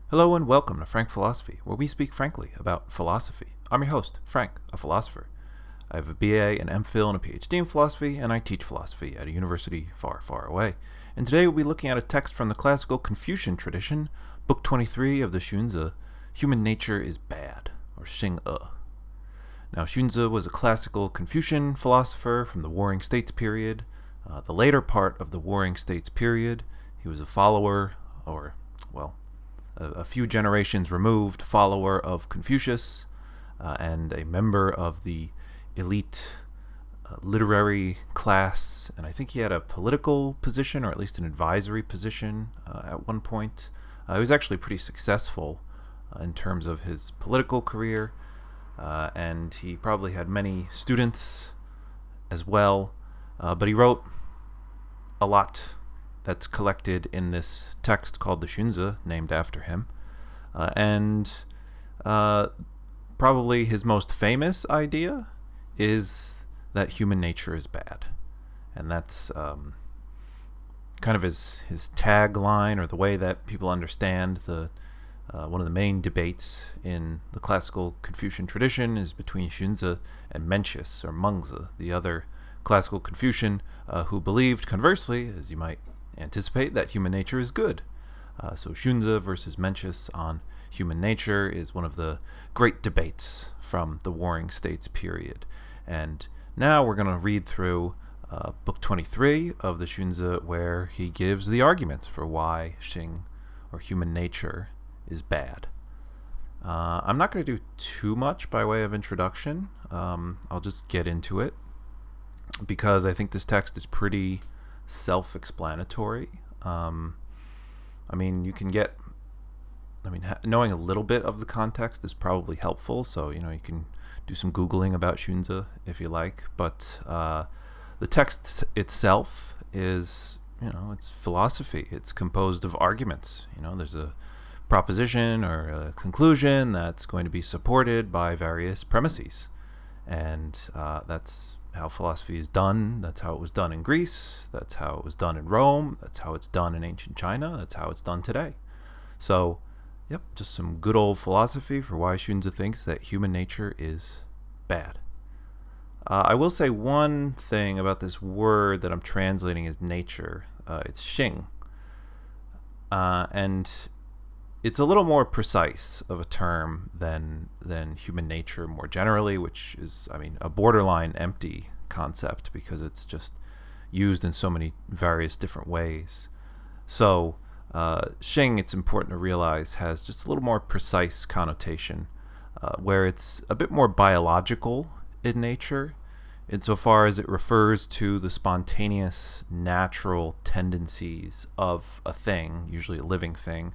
Hello and welcome to Frank Philosophy, where we speak frankly about philosophy. I'm your host, Frank, a philosopher. I have a BA, an MPhil, and a PhD in philosophy, and I teach philosophy at a university far, far away. And today we'll be looking at a text from the classical Confucian tradition, Book 23 of the Xunzi, Human Nature is Bad, or Xing-E. Now, Xunzi was a classical Confucian philosopher from the Warring States period. The later part of the Warring States period, he was a follower, a few generations removed follower of Confucius, and a member of the elite literary class, and I think he had a political position, or at least an advisory position at one point. He was actually pretty successful in terms of his political career, and he probably had many students as well, but he wrote a lot that's collected in this text called the Xunzi, named after him. And probably his most famous idea is that human nature is bad. And that's kind of his tagline, or the way that people understand one of the main debates in the classical Confucian tradition is between Xunzi and Mencius, or Mengzi, the other classical Confucian who believed, conversely, as you might anticipate, that human nature is good. So Xunzi versus Mencius on human nature is one of the great debates from the Warring States period. And now we're going to read through Book 23 of the Xunzi, where he gives the arguments for why Xing, or human nature, is bad. I'm not going to do too much by way of introduction. I'll just get into it, because I think this text is pretty self-explanatory. Knowing a little bit of the context is probably helpful, so you can do some Googling about Xunzi if you like, but the text itself is, it's philosophy. It's composed of arguments. There's a proposition or a conclusion that's going to be supported by various premises, and that's how philosophy is done. That's how it was done in Greece. That's how it was done in Rome. That's how it's done in ancient China. That's how it's done today. So, just some good old philosophy for why Xunzi thinks that human nature is bad. I will say one thing about this word that I'm translating as nature. It's Xing. And it's a little more precise of a term than human nature more generally, which is, a borderline empty concept, because it's just used in so many various different ways. So Xing, it's important to realize, has just a little more precise connotation, where it's a bit more biological in nature, insofar as it refers to the spontaneous natural tendencies of a thing, usually a living thing,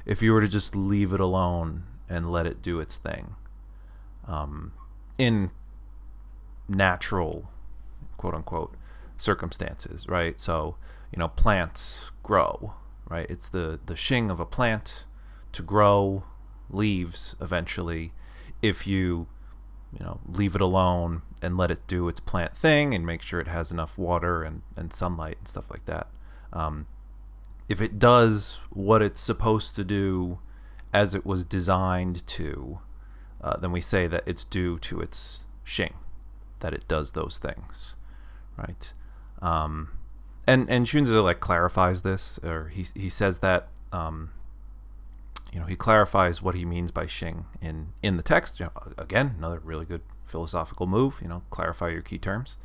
if you were to just leave it alone and let it do its thing, in natural, quote unquote, circumstances, right? So, plants grow, right? It's the Xing of a plant to grow leaves eventually, if you leave it alone and let it do its plant thing and make sure it has enough water and sunlight and stuff like that. If it does what it's supposed to do as it was designed to, then we say that it's due to its Xing, that it does those things, right? And Xunzi clarifies this, or he says that he clarifies what he means by Xing in the text. Again, another really good philosophical move. Clarify your key terms.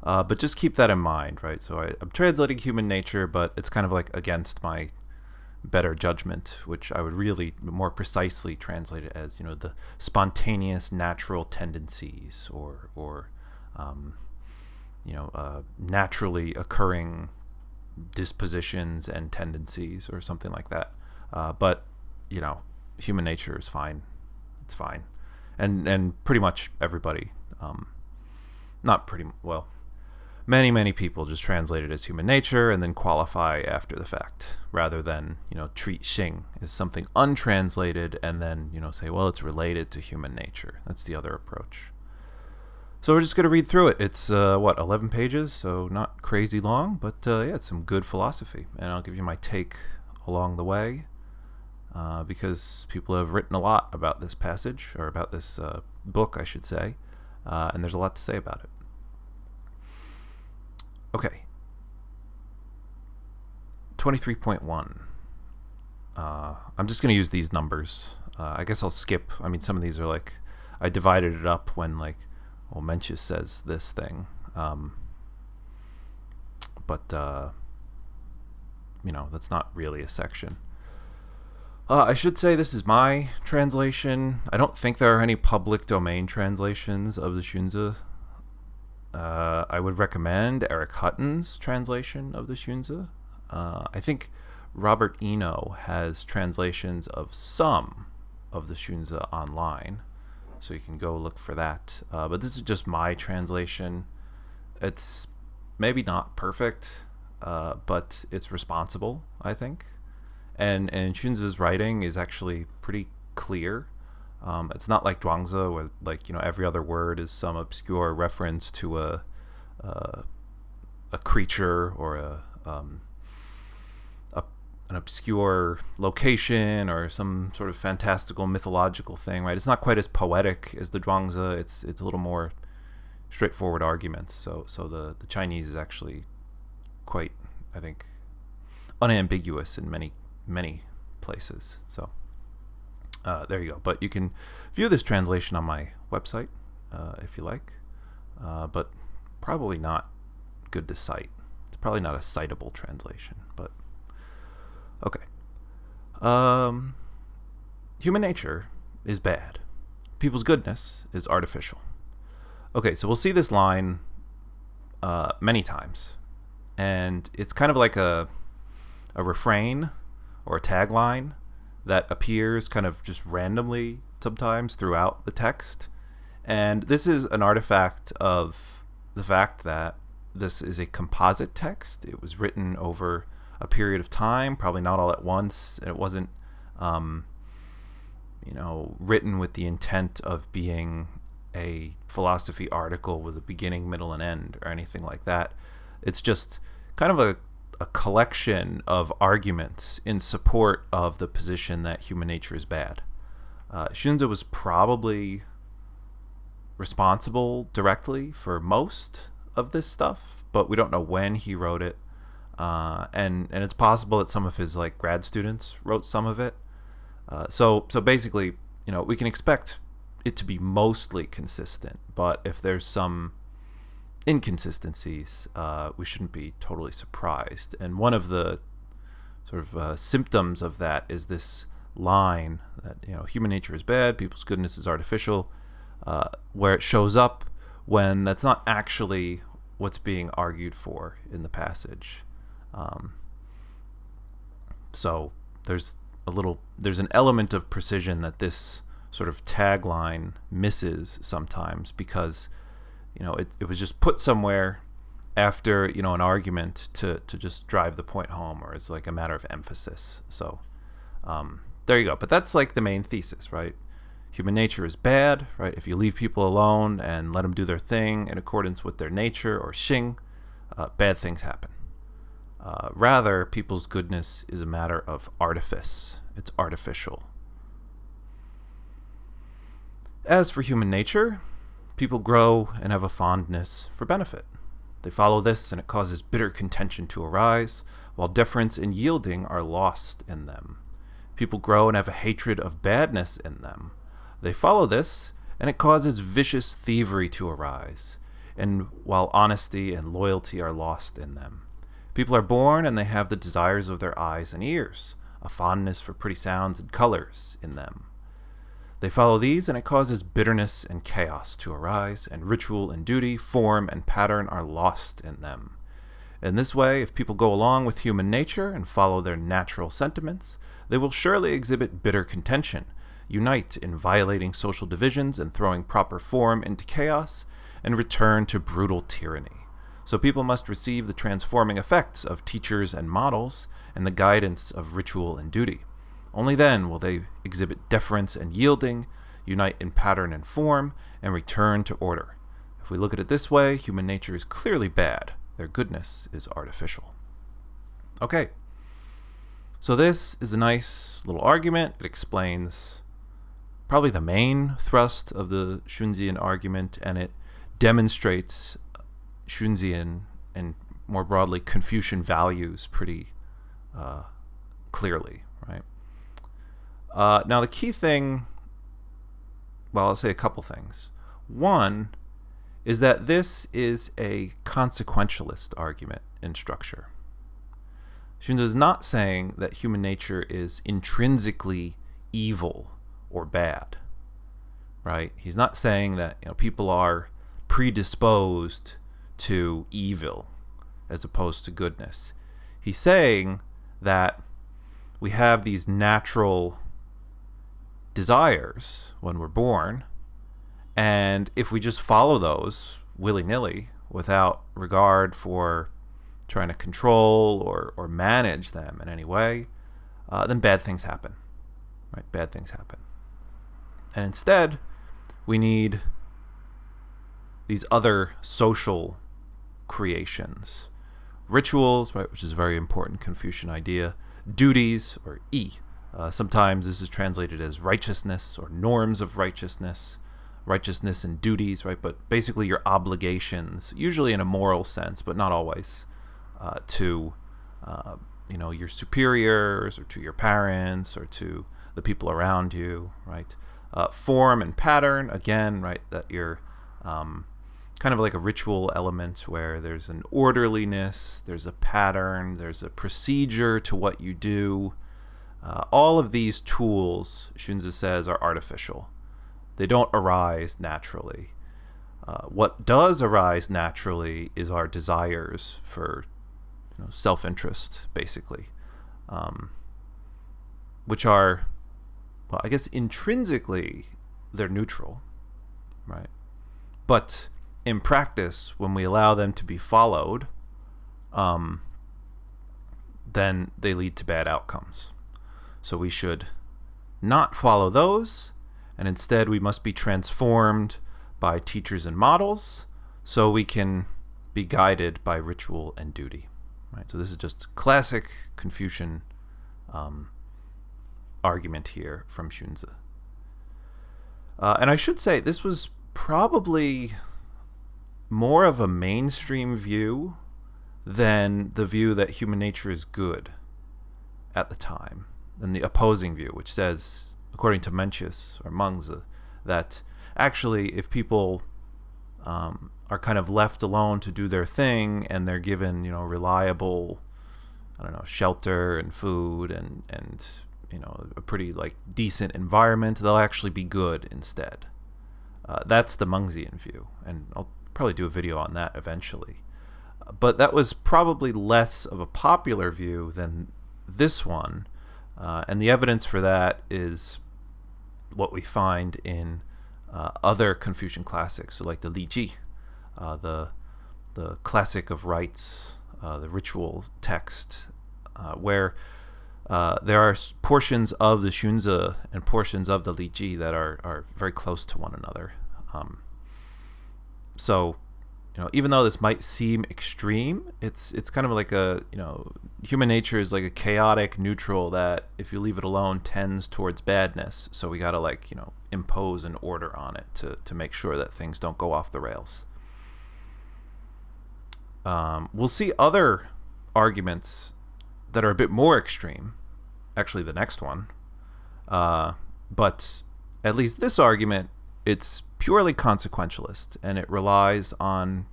But just keep that in mind, right? So I'm translating human nature, but it's kind of against my better judgment, which I would really more precisely translate it as, the spontaneous natural tendencies, or naturally occurring dispositions and tendencies, or something like that. But human nature is fine. It's fine, and pretty much everybody, many people just translate it as human nature and then qualify after the fact, rather than treat Xing as something untranslated and then say, well, it's related to human nature. That's the other approach. So we're just going to read through it. It's 11 pages, so not crazy long, but it's some good philosophy, and I'll give you my take along the way. because people have written a lot about this passage, or about this book, I should say, and there's a lot to say about it. Okay. 23.1. I'm just going to use these numbers. I guess I'll skip. I mean, some of these are like, I divided it up when, like, well, Mencius says this thing. But that's not really a section. I should say this is my translation. I don't think there are any public domain translations of the Xunzi. I would recommend Eric Hutton's translation of the Xunzi. I think Robert Eno has translations of some of the Xunzi online, so you can go look for that. But this is just my translation. It's maybe not perfect, but it's responsible, I think. And Xunzi's writing is actually pretty clear. It's not like Zhuangzi, where, like, every other word is some obscure reference to a creature, or an obscure location, or some sort of fantastical mythological thing, right? It's not quite as poetic as the Zhuangzi. It's a little more straightforward arguments. So the Chinese is actually quite, I think, unambiguous in many places. So there you go. But you can view this translation on my website if you like, but probably not good to cite. It's probably not a citable translation, but okay. Human nature is bad. People's goodness is artificial. Okay, so we'll see this line many times, and it's kind of like a refrain or a tagline that appears kind of just randomly sometimes throughout the text. And this is an artifact of the fact that this is a composite text. It was written over a period of time, probably not all at once, and it wasn't written with the intent of being a philosophy article with a beginning, middle, and end, or anything like that. It's just kind of a collection of arguments in support of the position that human nature is bad. Xunzi was probably responsible directly for most of this stuff, but we don't know when he wrote it. And it's possible that some of his grad students wrote some of it. So basically, we can expect it to be mostly consistent, but if there's some inconsistencies, we shouldn't be totally surprised. And one of the sort of symptoms of that is this line that human nature is bad, people's goodness is artificial, where it shows up when that's not actually what's being argued for in the passage. So there's an element of precision that this sort of tagline misses sometimes, because it was just put somewhere after an argument to just drive the point home, or it's like a matter of emphasis. So there you go. But that's like the main thesis, right? Human nature is bad, right? If you leave people alone and let them do their thing in accordance with their nature, or xing, bad things happen. Rather, people's goodness is a matter of artifice. It's artificial. As for human nature, people grow and have a fondness for benefit. They follow this, and it causes bitter contention to arise, while deference and yielding are lost in them. People grow and have a hatred of badness in them. They follow this, and it causes vicious thievery to arise, and while honesty and loyalty are lost in them. People are born, and they have the desires of their eyes and ears, a fondness for pretty sounds and colors in them. They follow these, and it causes bitterness and chaos to arise, and ritual and duty, form and pattern are lost in them. In this way, if people go along with human nature and follow their natural sentiments, they will surely exhibit bitter contention, unite in violating social divisions and throwing proper form into chaos, and return to brutal tyranny. So people must receive the transforming effects of teachers and models, and the guidance of ritual and duty. Only then will they exhibit deference and yielding, unite in pattern and form, and return to order. If we look at it this way, human nature is clearly bad. Their goodness is artificial. Okay. So this is a nice little argument. It explains probably the main thrust of the Xunzian argument, and it demonstrates Xunzian and more broadly Confucian values pretty clearly, right? Now the key thing, well, I'll say a couple things. One is that this is a consequentialist argument in structure. Xunzi is not saying that human nature is intrinsically evil or bad, right? He's not saying that people are predisposed to evil as opposed to goodness. He's saying that we have these natural desires when we're born, and if we just follow those willy-nilly without regard for trying to control or manage them in any way, then bad things happen, right? Bad things happen. And instead, we need these other social creations. Rituals, right, which is a very important Confucian idea. Duties, or yi. Sometimes this is translated as righteousness or norms of righteousness. Righteousness and duties, right? But basically your obligations, usually in a moral sense, but not always, to your superiors or to your parents or to the people around you, right? Form and pattern, again, right? That you're kind of like a ritual element where there's an orderliness, there's a pattern, there's a procedure to what you do. All of these tools, Xunzi says, are artificial. They don't arise naturally. What does arise naturally is our desires for self-interest, basically, which are, well, I guess intrinsically they're neutral, right? But in practice, when we allow them to be followed, then they lead to bad outcomes. So we should not follow those, and instead we must be transformed by teachers and models so we can be guided by ritual and duty, right? So this is just classic Confucian argument here from Xunzi. And I should say this was probably more of a mainstream view than the view that human nature is good at the time, than the opposing view, which says, according to Mencius or Mengzi, that actually if people are kind of left alone to do their thing and they're given, reliable, shelter and food and a pretty decent environment, they'll actually be good instead. That's the Mengzian view, and I'll probably do a video on that eventually. But that was probably less of a popular view than this one, and the evidence for that is what we find in other Confucian classics, so like the Li Ji, the classic of rites, the ritual text, where there are portions of the Xunzi and portions of the Li Ji that are very close to one another. So, even though this might seem extreme, it's kind of like human nature is like a chaotic neutral that, if you leave it alone, tends towards badness. So we gotta impose an order on it to make sure that things don't go off the rails. We'll see other arguments that are a bit more extreme, actually the next one, but at least this argument, it's purely consequentialist, and it relies on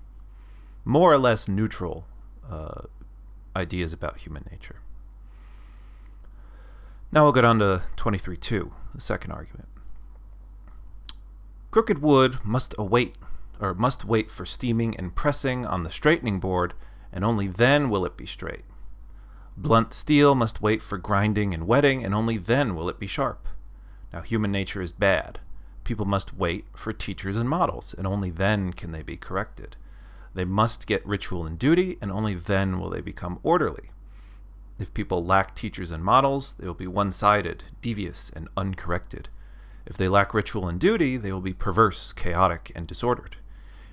more or less neutral ideas about human nature. Now we'll go down to 23.2, the second argument. Crooked wood must wait for steaming and pressing on the straightening board, and only then will it be straight. Blunt steel must wait for grinding and wetting, and only then will it be sharp. Now human nature is bad. People must wait for teachers and models, and only then can they be corrected. They must get ritual and duty, and only then will they become orderly. If people lack teachers and models, they will be one-sided, devious, and uncorrected. If they lack ritual and duty, they will be perverse, chaotic, and disordered.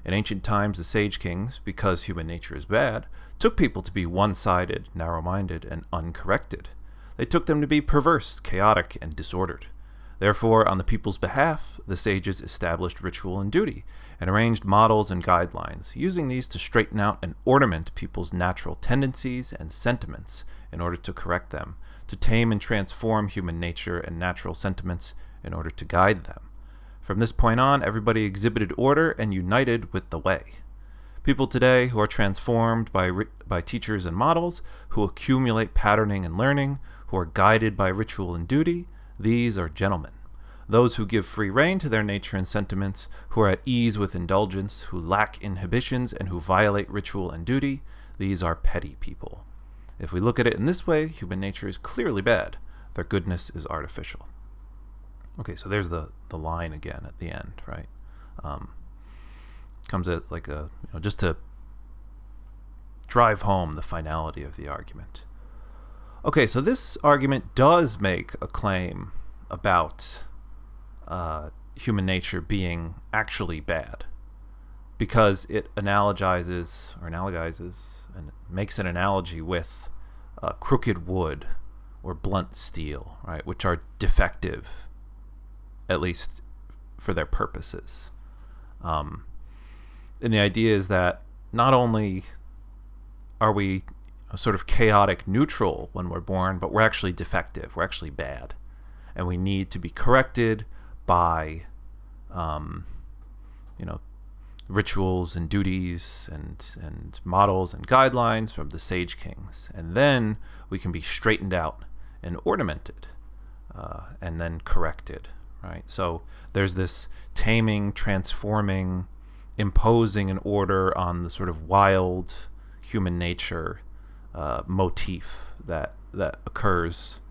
In ancient times, the sage kings, because human nature is bad, took people to be one-sided, narrow-minded, and uncorrected. They took them to be perverse, chaotic, and disordered. Therefore, on the people's behalf, the sages established ritual and duty, and arranged models and guidelines, using these to straighten out and ornament people's natural tendencies and sentiments in order to correct them, to tame and transform human nature and natural sentiments in order to guide them. From this point on, everybody exhibited order and united with the way. People today who are transformed by teachers and models, who accumulate patterning and learning, who are guided by ritual and duty, these are gentlemen. Those who give free rein to their nature and sentiments, who are at ease with indulgence, who lack inhibitions, and who violate ritual and duty, these are petty people. If we look at it in this way, human nature is clearly bad. Their goodness is artificial. Okay, so there's the line again at the end, right? Comes at like a, just to drive home the finality of the argument. Okay, so this argument does make a claim about human nature being actually bad, because it analogizes and makes an analogy with crooked wood or blunt steel, right, which are defective, at least for their purposes. And the idea is that not only are we sort of chaotic neutral when we're born, but we're actually defective, we're actually bad, and we need to be corrected by rituals and duties and models and guidelines from the sage kings, and then we can be straightened out and ornamented and then corrected, right? So there's this taming, transforming, imposing an order on the sort of wild human nature motif that occurs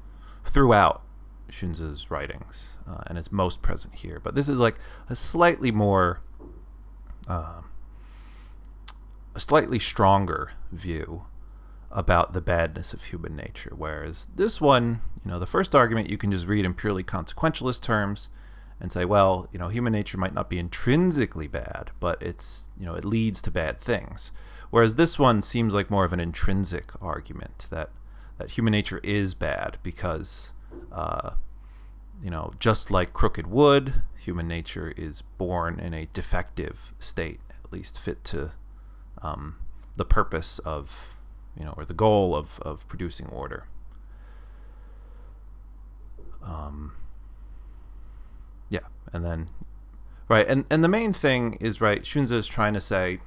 throughout Xunzi's writings, and it's most present here. But this is like a slightly more, a slightly stronger view about the badness of human nature. Whereas this one, the first argument you can just read in purely consequentialist terms and say, well, human nature might not be intrinsically bad, but it's, it leads to bad things. Whereas this one seems like more of an intrinsic argument that human nature is bad because, just like crooked wood, human nature is born in a defective state, at least fit to the purpose of, or the goal of producing order. Yeah, and then, right, and the main thing is, right, Xunzi is trying to say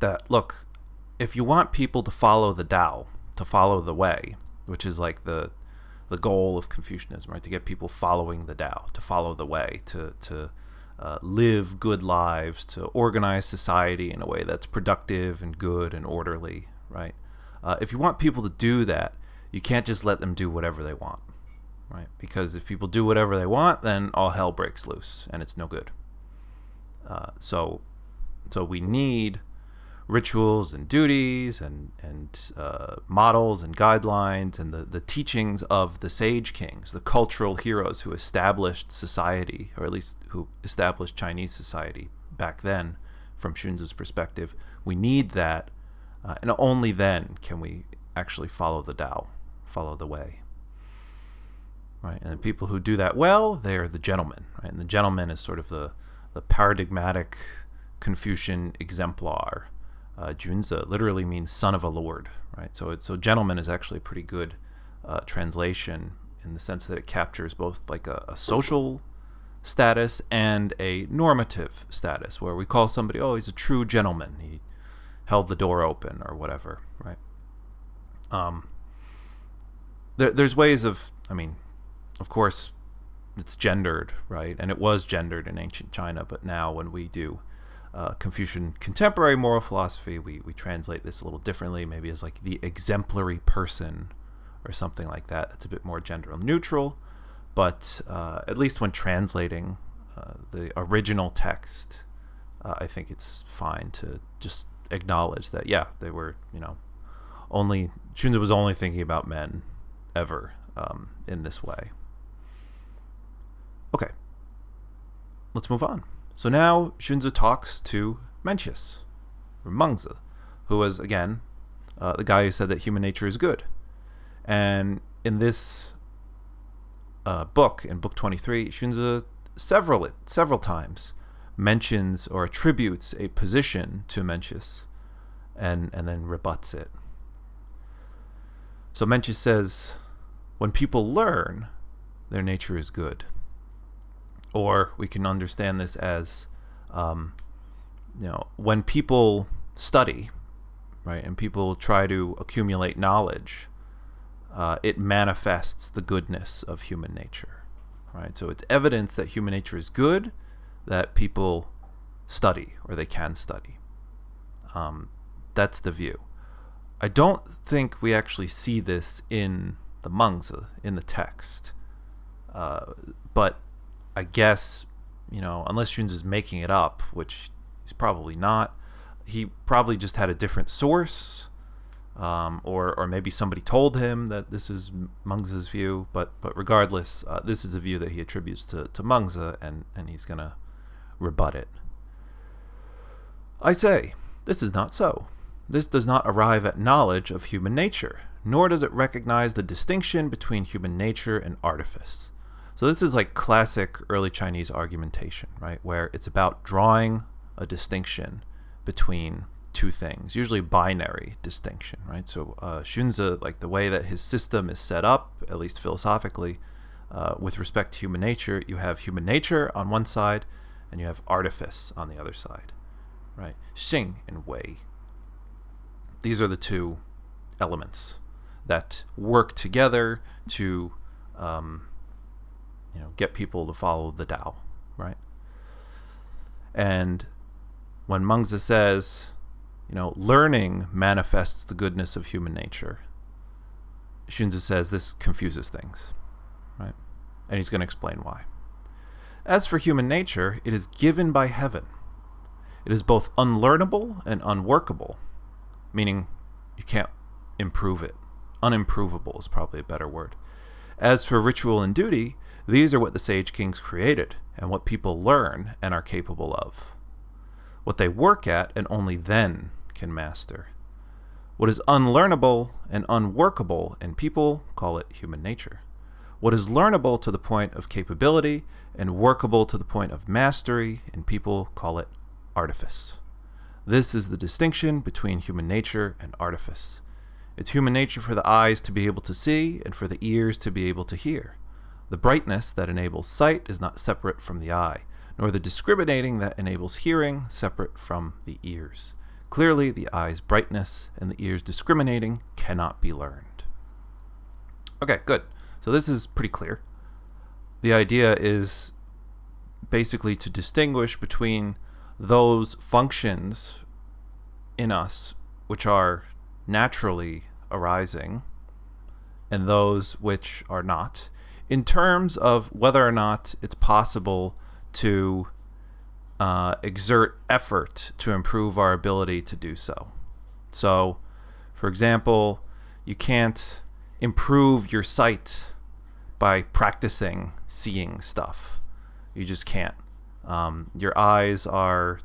that, look, if you want people to follow the Tao, to follow the way, which is like the goal of Confucianism, right, to get people following the Tao, to follow the way, to live good lives, to organize society in a way that's productive and good and orderly, right? If you want people to do that, you can't just let them do whatever they want, right? Because if people do whatever they want, then all hell breaks loose, and it's no good. So we need rituals and duties and models and guidelines and the teachings of the sage kings, the cultural heroes who established society, or at least who established Chinese society back then from Xunzi's perspective. We need that, and only then can we actually follow the Tao, follow the way. Right? And the people who do that well, they are the gentlemen, right? And the gentleman is sort of the paradigmatic Confucian exemplar. Xunzi literally means son of a lord, right? So gentleman is actually a pretty good translation in the sense that it captures both like a social status and a normative status, where we call somebody, oh, he's a true gentleman, he held the door open or whatever, right? There's ways of, of course, it's gendered, right? And it was gendered in ancient China, but now when we do Confucian contemporary moral philosophy, we translate this a little differently, maybe as like the exemplary person or something like that. It's a bit more gender neutral, but at least when translating the original text, I think it's fine to just acknowledge that, yeah, they were, Xunzi was only thinking about men ever in this way. Okay, let's move on. So now Xunzi talks to Mencius, or Mengzi, who was, again, the guy who said that human nature is good. And in this book, in book 23, Xunzi several times mentions or attributes a position to Mencius and then rebuts it. So Mencius says, when people learn, their nature is good. Or we can understand this as, when people study, right, and people try to accumulate knowledge, it manifests the goodness of human nature, right? So it's evidence that human nature is good, that people study, or they can study. That's the view. I don't think we actually see this in the Mengzi, in the text. But I guess, unless Xunzi is making it up, which he's probably not, he probably just had a different source, or maybe somebody told him that this is Mengzi's view. But regardless, this is a view that he attributes to Mengzi, and he's going to rebut it. I say, this is not so. This does not arrive at knowledge of human nature, nor does it recognize the distinction between human nature and artifice. So this is like classic early Chinese argumentation, right? Where it's about drawing a distinction between two things, usually binary distinction, right? So Xunzi, like the way that his system is set up, at least philosophically, with respect to human nature, you have human nature on one side, and you have artifice on the other side, right? Xing and Wei. These are the two elements that work together to get people to follow the Tao, right? And when Mengzi says, learning manifests the goodness of human nature, Xunzi says this confuses things, right? And he's going to explain why. As for human nature, it is given by heaven. It is both unlearnable and unworkable, meaning you can't improve it. Unimprovable is probably a better word. As for ritual and duty, these are what the sage kings created, and what people learn and are capable of. What they work at and only then can master. What is unlearnable and unworkable in people, call it human nature. What is learnable to the point of capability and workable to the point of mastery in people, call it artifice. This is the distinction between human nature and artifice. It's human nature for the eyes to be able to see and for the ears to be able to hear. The brightness that enables sight is not separate from the eye, nor the discriminating that enables hearing separate from the ears. Clearly, the eye's brightness and the ear's discriminating cannot be learned. Okay, good. So this is pretty clear. The idea is basically to distinguish between those functions in us which are naturally arising and those which are not, in terms of whether or not it's possible to exert effort to improve our ability to do so. So, for example, you can't improve your sight by practicing seeing stuff. You just can't. Your eyes are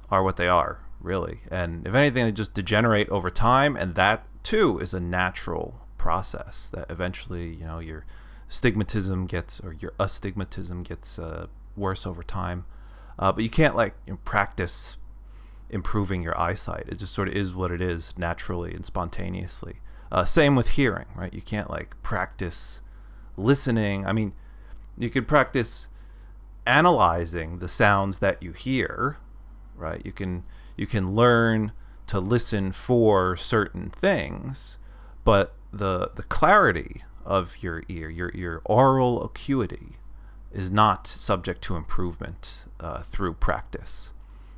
what they are, really. And if anything, they just degenerate over time, and that too is a natural process that eventually, your astigmatism gets worse over time. But you can't practice improving your eyesight. It just sort of is what it is naturally and spontaneously. Same with hearing, right? You can't practice listening. I mean, you could practice analyzing the sounds that you hear, right? You can learn to listen for certain things, but the clarity of your ear, your aural acuity, is not subject to improvement through practice.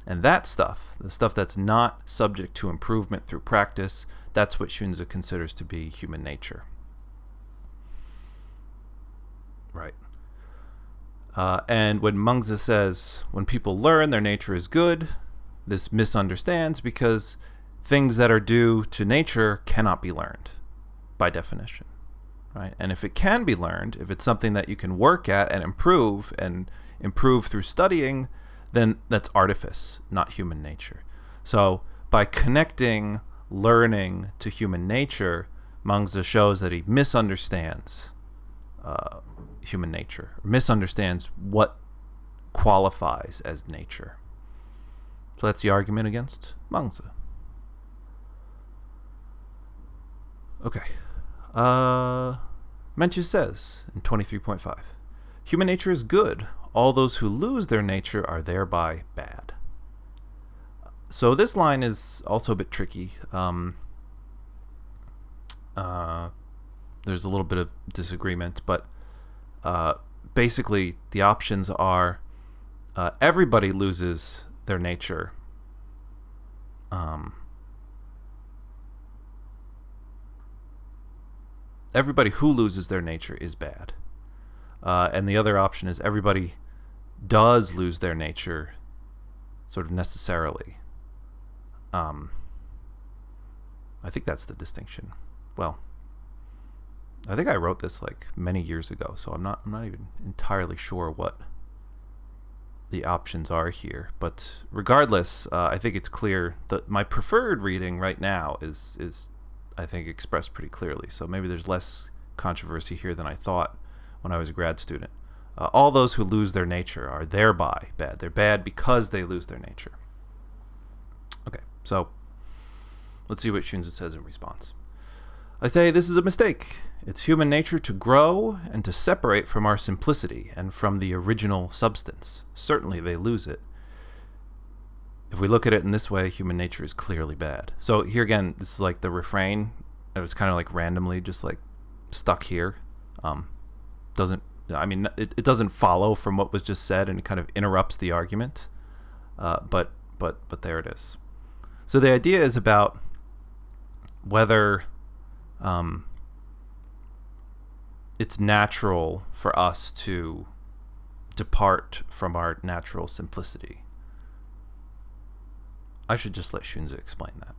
And that stuff, the stuff that's not subject to improvement through practice, that's what Xunzi considers to be human nature. Right. And when Mengzi says, when people learn, their nature is good, this misunderstands because things that are due to nature cannot be learned by definition. Right? And if it can be learned, if it's something that you can work at and improve through studying, then that's artifice, not human nature. So by connecting learning to human nature, Mengzi shows that he misunderstands human nature, misunderstands what qualifies as nature. So that's the argument against Mengzi. Okay. Mencius says in 23.5, human nature is good. All those who lose their nature are thereby bad. So this line is also a bit tricky. There's a little bit of disagreement, but basically the options are everybody loses their nature. Everybody who loses their nature is bad. And the other option is everybody does lose their nature sort of necessarily. I think that's the distinction. Well, I think I wrote this like many years ago, so I'm not even entirely sure what the options are here. But regardless, I think it's clear that my preferred reading right now is I think expressed pretty clearly. So maybe there's less controversy here than I thought when I was a grad student. All those who lose their nature are thereby bad. They're bad because they lose their nature. Okay, so let's see what Xunzi says in response. I say this is a mistake. It's human nature to grow and to separate from our simplicity and from the original substance. Certainly they lose it. If we look at it in this way, human nature is clearly bad. So here again, this is like the refrain. It was kind of like randomly just like stuck here. It doesn't follow from what was just said, and it kind of interrupts the argument. But there it is. So the idea is about whether it's natural for us to depart from our natural simplicity. I should just let Xunzi explain that.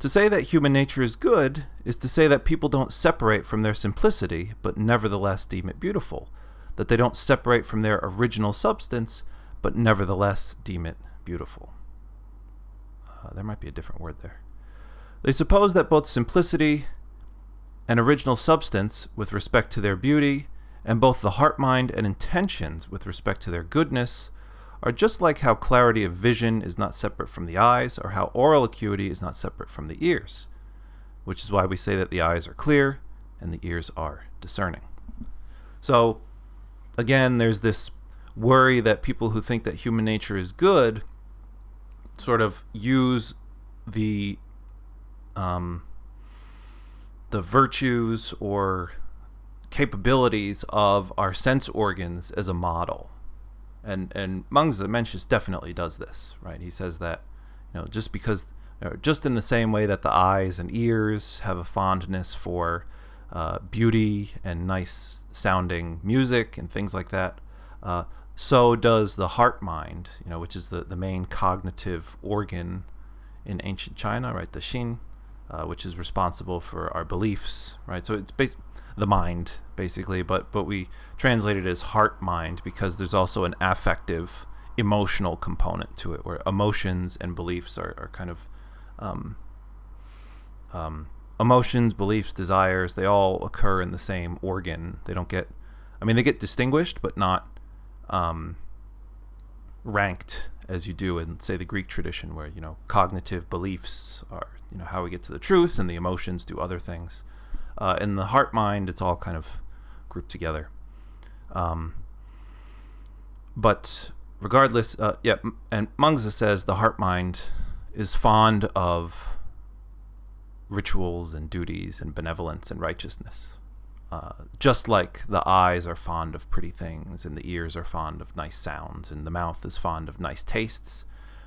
To say that human nature is good is to say that people don't separate from their simplicity, but nevertheless deem it beautiful. That they don't separate from their original substance, but nevertheless deem it beautiful. There might be a different word there. They suppose that both simplicity and original substance with respect to their beauty, and both the heart, mind, and intentions with respect to their goodness, are just like how clarity of vision is not separate from the eyes, or how oral acuity is not separate from the ears, which is why we say that the eyes are clear and the ears are discerning. So, again, there's this worry that people who think that human nature is good sort of use the virtues or capabilities of our sense organs as a model. And Mencius definitely does this, right? He says that, just in the same way that the eyes and ears have a fondness for beauty and nice sounding music and things like that, so does the heart mind, which is the main cognitive organ in ancient China, right? The Xin, which is responsible for our beliefs, right? So it's the mind, basically, but we translate it as heart mind because there's also an affective, emotional component to it, where emotions and beliefs are kind of emotions, beliefs, desires. They all occur in the same organ. They don't get, they get distinguished, but not ranked as you do in, say, the Greek tradition, where cognitive beliefs are how we get to the truth, and the emotions do other things. In the heart mind, it's all kind of grouped together. But regardless, and Mencius says the heart mind is fond of rituals and duties and benevolence and righteousness. Just like the eyes are fond of pretty things, and the ears are fond of nice sounds, and the mouth is fond of nice tastes,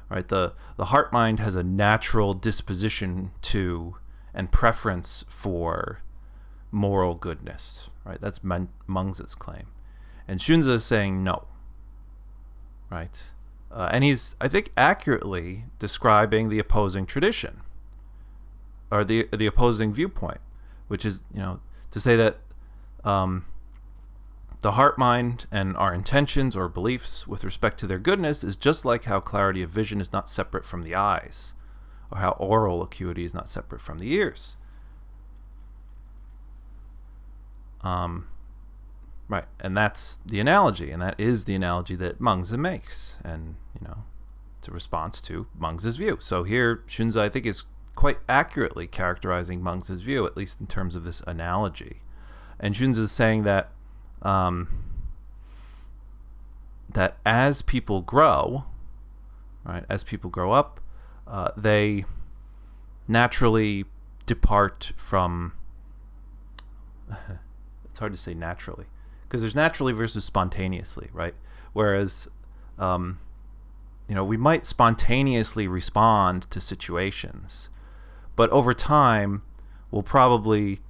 right? The heart mind has a natural disposition to and preference for moral goodness, right? That's Mencius' claim. And Xunzi is saying no, right? And he's, I think, accurately describing the opposing tradition, or the opposing viewpoint, which is, to say that the heart mind and our intentions or beliefs with respect to their goodness is just like how clarity of vision is not separate from the eyes, or how oral acuity is not separate from the ears. Right, and that's the analogy, and that is the analogy that Xunzi makes, and it's a response to Xunzi's view. So here, Xunzi, I think, is quite accurately characterizing Xunzi's view, at least in terms of this analogy. And Xunzi is saying that that as people grow, right, as people grow up, they naturally depart from. It's hard to say naturally, because there's naturally versus spontaneously, right? Whereas, we might spontaneously respond to situations, but over time, we'll probably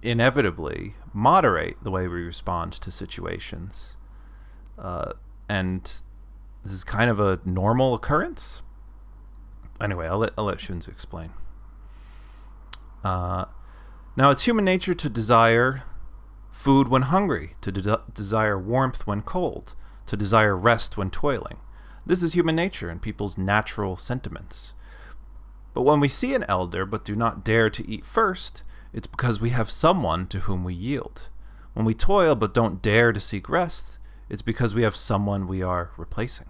inevitably moderate the way we respond to situations. And this is kind of a normal occurrence. Anyway, I'll let Xunzi explain. Now, it's human nature to desire food when hungry, to desire warmth when cold, to desire rest when toiling. This is human nature and people's natural sentiments. But when we see an elder but do not dare to eat first, it's because we have someone to whom we yield. When we toil but don't dare to seek rest, it's because we have someone we are replacing.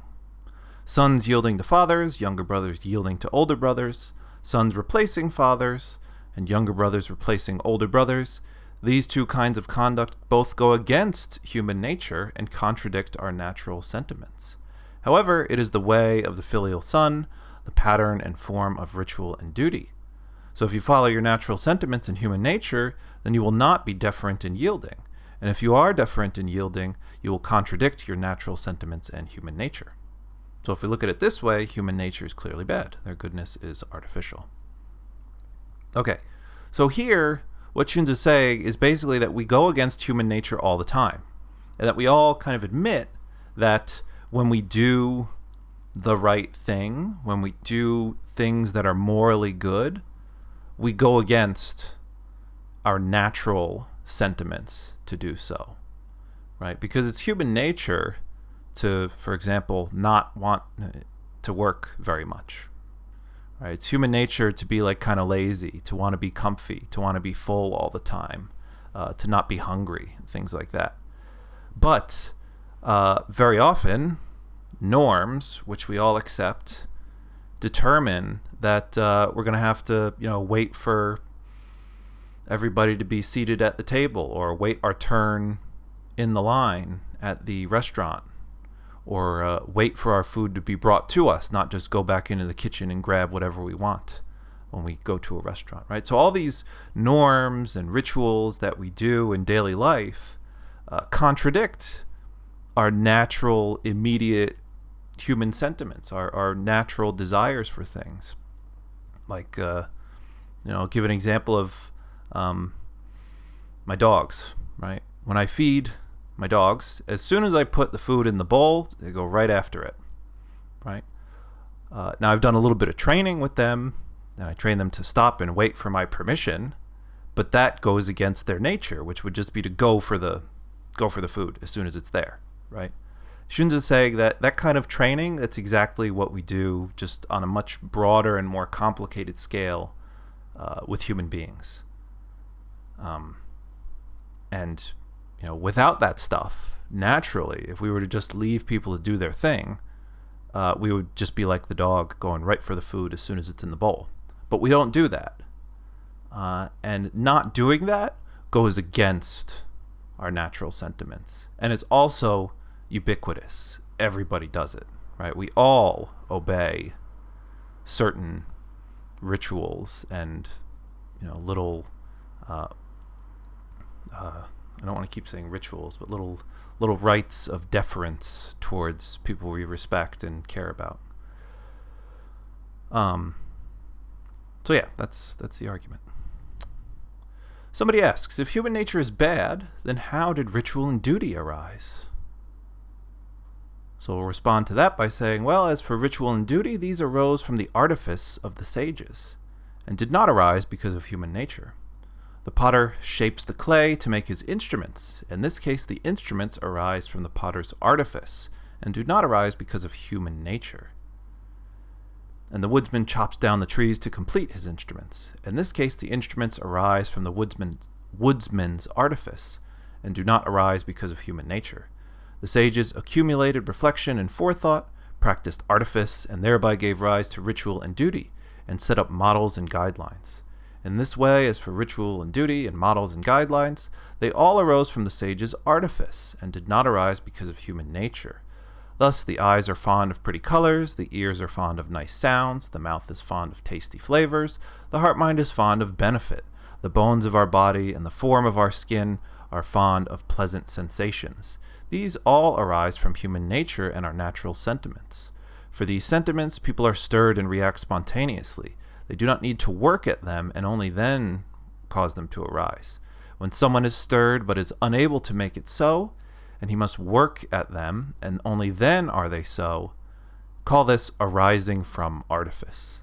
Sons yielding to fathers, younger brothers yielding to older brothers, sons replacing fathers, and younger brothers replacing older brothers. These two kinds of conduct both go against human nature and contradict our natural sentiments. However, it is the way of the filial son, the pattern and form of ritual and duty. So if you follow your natural sentiments and human nature, then you will not be deferent and yielding. And if you are deferent and yielding, you will contradict your natural sentiments and human nature. So if we look at it this way, human nature is clearly bad. Their goodness is artificial. Okay, so here, what Xunzi is saying is basically that we go against human nature all the time. And that we all kind of admit that when we do the right thing, when we do things that are morally good, we go against our natural sentiments to do so, right? Because it's human nature to, for example, not want to work very much, right? It's human nature to be like kind of lazy, to want to be comfy, to want to be full all the time, to not be hungry, things like that. But very often, norms, which we all accept, determine that we're going to have to, wait for everybody to be seated at the table, or wait our turn in the line at the restaurant, or wait for our food to be brought to us, not just go back into the kitchen and grab whatever we want when we go to a restaurant, right? So all these norms and rituals that we do in daily life contradict our natural, immediate human sentiments, our natural desires for things. Like, I'll give an example of my dogs, right? When I feed my dogs, as soon as I put the food in the bowl, they go right after it, right? Now, I've done a little bit of training with them, and I train them to stop and wait for my permission, but that goes against their nature, which would just be to go for the food as soon as it's there, right? Xunzi is saying that that kind of training, that's exactly what we do, just on a much broader and more complicated scale with human beings. And without that stuff, naturally, if we were to just leave people to do their thing, we would just be like the dog going right for the food as soon as it's in the bowl. But we don't do that. And not doing that goes against our natural sentiments. And it's also ubiquitous. Everybody does it, right? We all obey certain rituals and, little, I don't want to keep saying rituals, but little rites of deference towards people we respect and care about. So yeah, that's the argument. Somebody asks, if human nature is bad, then how did ritual and duty arise? So we'll respond to that by saying, well, as for ritual and duty, these arose from the artifice of the sages, and did not arise because of human nature. The potter shapes the clay to make his instruments. In this case, the instruments arise from the potter's artifice, and do not arise because of human nature. And the woodsman chops down the trees to complete his instruments. In this case, the instruments arise from the woodsman's woodsman's artifice, and do not arise because of human nature. The sages accumulated reflection and forethought, practiced artifice, and thereby gave rise to ritual and duty, and set up models and guidelines. In this way, as for ritual and duty and models and guidelines, they all arose from the sages' artifice, and did not arise because of human nature. Thus, the eyes are fond of pretty colors, the ears are fond of nice sounds, the mouth is fond of tasty flavors, the heart-mind is fond of benefit, the bones of our body and the form of our skin are fond of pleasant sensations. These all arise from human nature and our natural sentiments. For these sentiments, people are stirred and react spontaneously. They do not need to work at them, and only then cause them to arise. When someone is stirred but is unable to make it so, and he must work at them, and only then are they so, call this arising from artifice.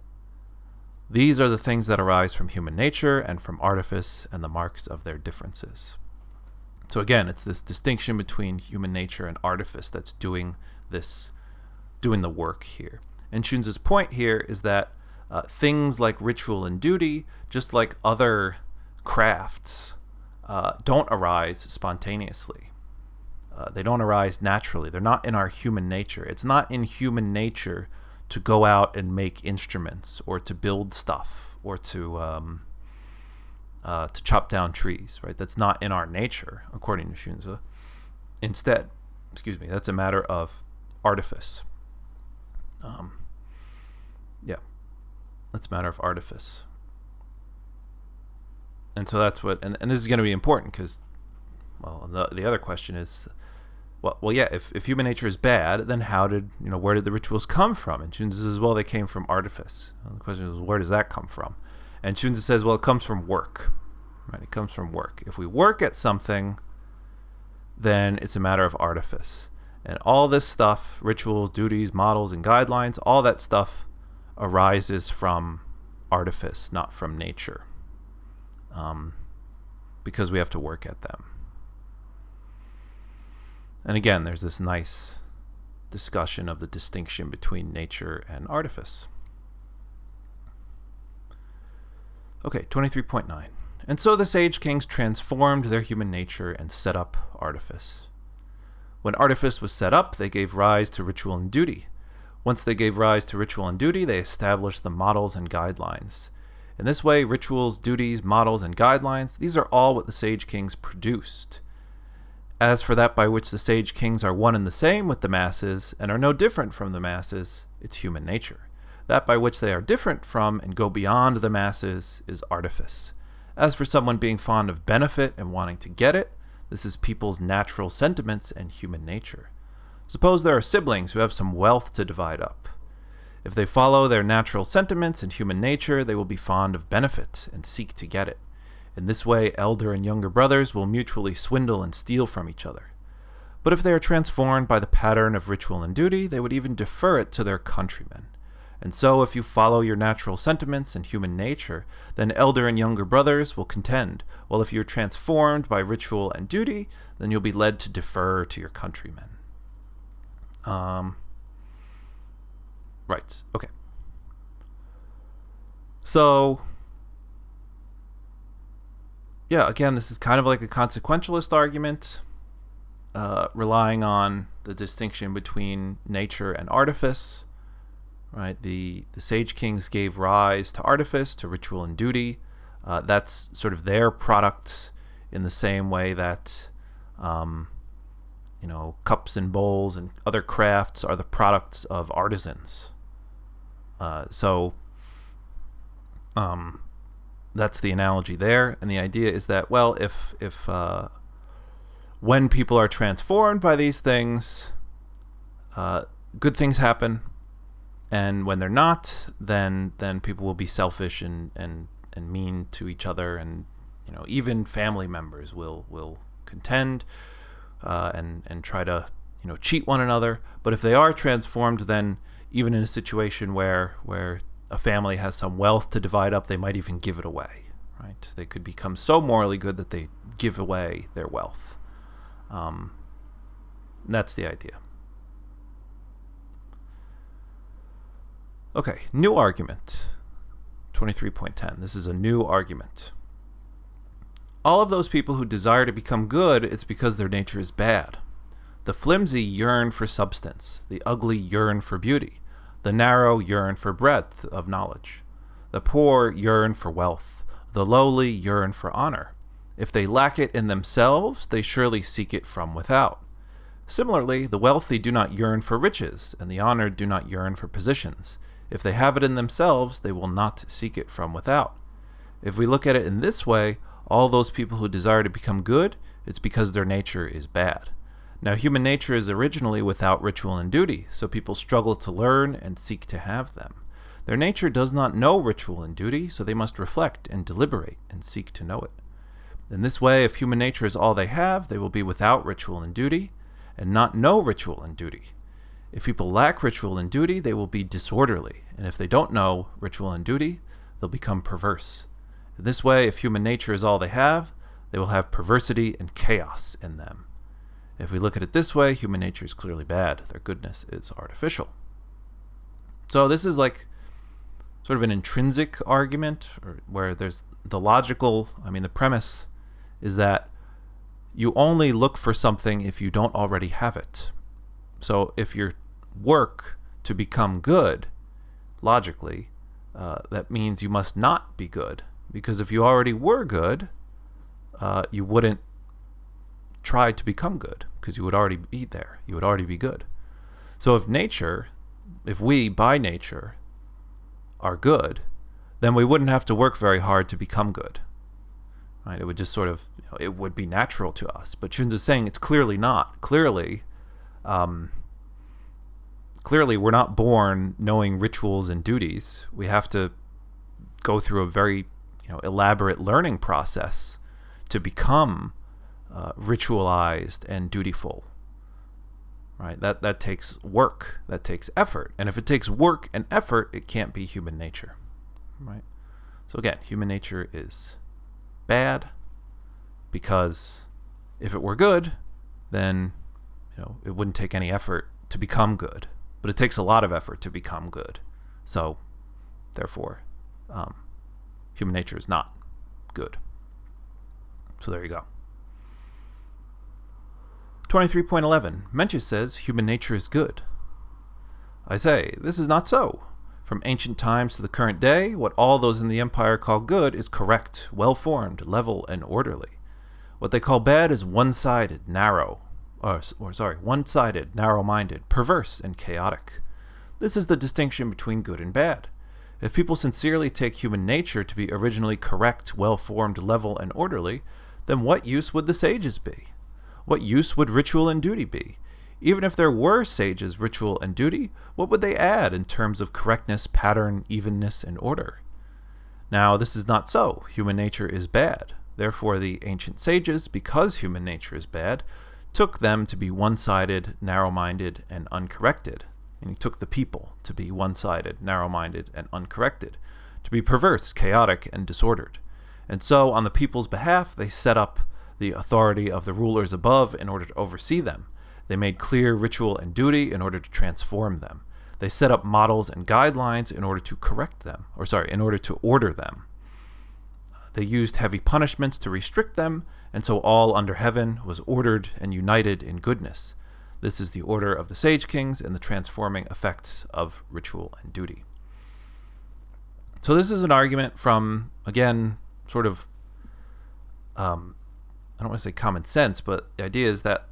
These are the things that arise from human nature and from artifice, and the marks of their differences. So again, it's this distinction between human nature and artifice that's doing the work here. And Xunzi's point here is that things like ritual and duty, just like other crafts, don't arise spontaneously. They don't arise naturally. They're not in our human nature. It's not in human nature to go out and make instruments, or to build stuff, or to chop down trees, right? That's not in our nature, according to Xunzi. Instead, that's a matter of artifice. That's a matter of artifice. And so that's what, and this is going to be important because, well, the other question is, if human nature is bad, then where did the rituals come from? And Xunzi says, well, they came from artifice. And the question is, where does that come from? And Xunzi says, well, it comes from work, right? It comes from work. If we work at something, then it's a matter of artifice. And all this stuff, rituals, duties, models, and guidelines, all that stuff arises from artifice, not from nature, because we have to work at them. And again, there's this nice discussion of the distinction between nature and artifice. Okay, 23.9. And so the sage kings transformed their human nature and set up artifice. When artifice was set up, they gave rise to ritual and duty. Once they gave rise to ritual and duty, they established the models and guidelines. In this way, rituals, duties, models, and guidelines, these are all what the sage kings produced. As for that by which the sage kings are one and the same with the masses, and are no different from the masses, it's human nature. That by which they are different from and go beyond the masses is artifice. As for someone being fond of benefit and wanting to get it, this is people's natural sentiments and human nature. Suppose there are siblings who have some wealth to divide up. If they follow their natural sentiments and human nature, they will be fond of benefit and seek to get it. In this way, elder and younger brothers will mutually swindle and steal from each other. But if they are transformed by the pattern of ritual and duty, they would even defer it to their countrymen. And so, if you follow your natural sentiments and human nature, then elder and younger brothers will contend, while if you're transformed by ritual and duty, then you'll be led to defer to your countrymen. Right, okay. So, again, this is kind of like a consequentialist argument, relying on the distinction between nature and artifice. Right, the sage kings gave rise to artifice, to ritual and duty. That's sort of their products, in the same way that cups and bowls and other crafts are the products of artisans. So that's the analogy there, and the idea is that, well, if when people are transformed by these things, good things happen. And when they're not, then people will be selfish and mean to each other, and even family members will contend and try to cheat one another. But if they are transformed, then even in a situation where a family has some wealth to divide up, they might even give it away. Right? They could become so morally good that they give away their wealth. That's the idea. Okay, new argument. 23.10. This is a new argument. all of those people who desire to become good, it's because their nature is bad. The flimsy yearn for substance, the ugly yearn for beauty, the narrow yearn for breadth of knowledge. The poor yearn for wealth, the lowly yearn for honor. If they lack it in themselves, they surely seek it from without. Similarly, the wealthy do not yearn for riches, and the honored do not yearn for positions. If they have it in themselves, they will not seek it from without. If we look at it in this way, all those people who desire to become good, it's because their nature is bad. Now, human nature is originally without ritual and duty, so people struggle to learn and seek to have them. Their nature does not know ritual and duty, so they must reflect and deliberate and seek to know it. In this way, if human nature is all they have, they will be without ritual and duty, and not know ritual and duty. If people lack ritual and duty, they will be disorderly, and if they don't know ritual and duty, they'll become perverse. In this way, if human nature is all they have, they will have perversity and chaos in them. If we look at it this way, human nature is clearly bad. Their goodness is artificial. So this is like sort of an intrinsic argument, or where there's the logical, the premise is that you only look for something if you don't already have it. So if you work to become good, logically, that means you must not be good. Because if you already were good, you wouldn't try to become good, because you would already be there. You would already be good. So if we, by nature, are good, then we wouldn't have to work very hard to become good. Right? It would just sort of, it would be natural to us. But Xunzi is saying it's clearly not. Clearly, we're not born knowing rituals and duties. We have to go through a very elaborate learning process to become ritualized and dutiful. Right? That takes work. That takes effort. And if it takes work and effort, it can't be human nature. Right? So again, human nature is bad, because if it were good, then it wouldn't take any effort to become good. But it takes a lot of effort to become good. So therefore, human nature is not good. So there you go. 23.11. Mencius says human nature is good. I say, this is not so. From ancient times to the current day, what all those in the empire call good is correct, well-formed, level, and orderly. What they call bad is one-sided, one-sided, narrow-minded, perverse, and chaotic. This is the distinction between good and bad. If people sincerely take human nature to be originally correct, well-formed, level, and orderly, then what use would the sages be? What use would ritual and duty be? Even if there were sages, ritual, and duty, what would they add in terms of correctness, pattern, evenness, and order? Now, this is not so. Human nature is bad. Therefore, the ancient sages, because human nature is bad, took them to be one-sided, narrow-minded, and uncorrected. And he took the people to be one-sided, narrow-minded, and uncorrected, to be perverse, chaotic, and disordered. And so, on the people's behalf, they set up the authority of the rulers above in order to oversee them. They made clear ritual and duty in order to transform them. They set up models and guidelines in order to in order to order them. They used heavy punishments to restrict them, and so all under heaven was ordered and united in goodness. This is the order of the sage kings and the transforming effects of ritual and duty. So this is an argument from, again, sort of, I don't want to say common sense, but the idea is that,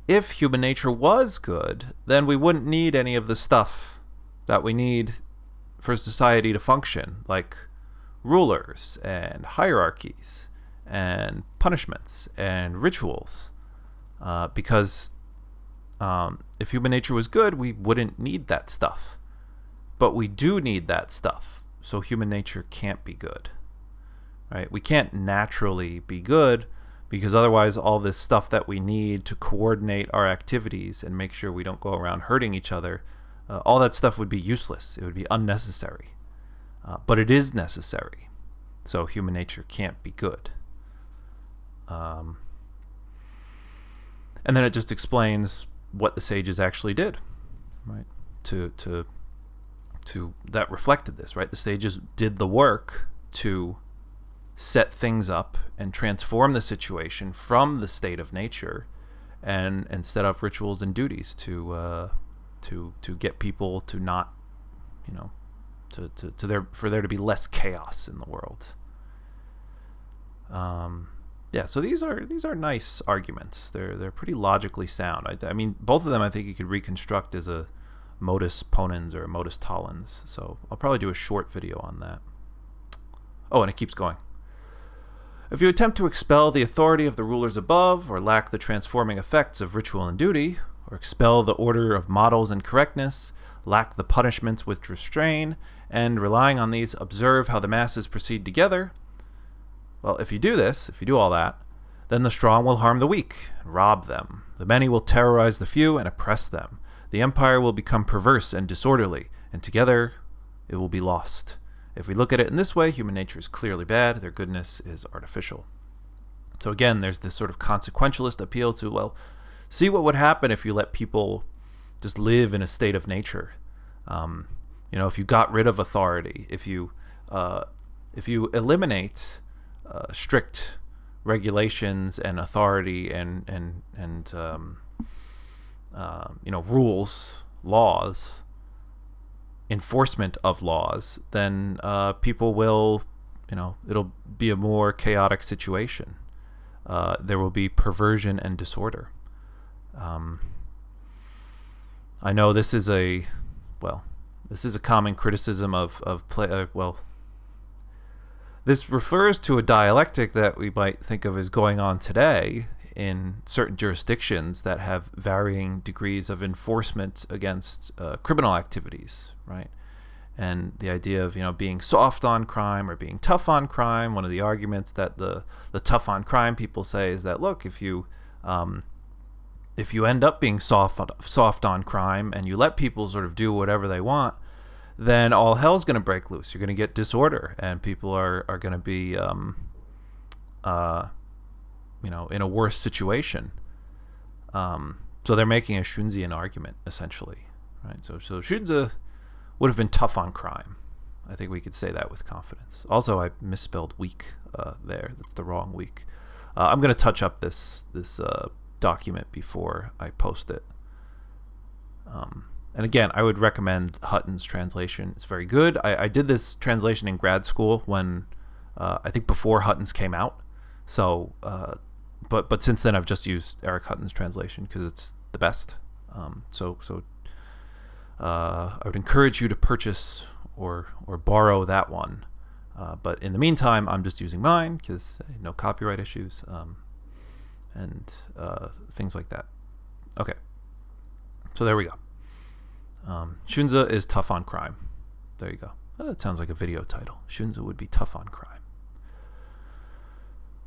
if human nature was good, then we wouldn't need any of the stuff that we need for society to function, like rulers and hierarchies and punishments and rituals, because if human nature was good, we wouldn't need that stuff. But we do need that stuff, so human nature can't be good. Right? We can't naturally be good, because otherwise all this stuff that we need to coordinate our activities and make sure we don't go around hurting each other, all that stuff would be useless. It would be unnecessary. But it is necessary. So human nature can't be good. And then it just explains what the sages actually did, right? To that reflected this, right? The sages did the work to set things up and transform the situation from the state of nature, and set up rituals and duties to get people to not, for there to be less chaos in the world. So these are nice arguments. They're pretty logically sound. I mean, both of them I think you could reconstruct as a modus ponens or a modus tollens. So I'll probably do a short video on that. Oh, and it keeps going. If you attempt to expel the authority of the rulers above, or lack the transforming effects of ritual and duty, or expel the order of models and correctness, lack the punishments which restrain, and relying on these, observe how the masses proceed together, well, if you do all that, then the strong will harm the weak and rob them. The many will terrorize the few and oppress them. The empire will become perverse and disorderly, and together it will be lost. If we look at it in this way, human nature is clearly bad, their goodness is artificial. So again, there's this sort of consequentialist appeal to, well, see what would happen if you let people just live in a state of nature. If you got rid of authority, if you eliminate strict regulations and authority and rules, laws, enforcement of laws, then people will, it'll be a more chaotic situation. There will be perversion and disorder. I know this is a common criticism of play. This refers to a dialectic that we might think of as going on today in certain jurisdictions that have varying degrees of enforcement against criminal activities, right? And the idea of being soft on crime or being tough on crime. One of the arguments that the tough on crime people say is that, look, if you end up being soft on crime and you let people sort of do whatever they want, then all hell's going to break loose. You're going to get disorder, and people are going to be in a worse situation. So they're making a Xunzian argument, essentially, right? So Xunzi would have been tough on crime. I think we could say that with confidence. Also, I misspelled weak there. That's the wrong week. I'm going to touch up this document before I post it. And again, I would recommend Hutton's translation. It's very good. I did this translation in grad school when, I think before Hutton's came out. So, but since then I've just used Eric Hutton's translation because it's the best. I would encourage you to purchase or borrow that one. But in the meantime, I'm just using mine because no copyright issues and things like that. Okay, so there we go. Xunzi is tough on crime. There you go. Oh, that sounds like a video title. Xunzi would be tough on crime.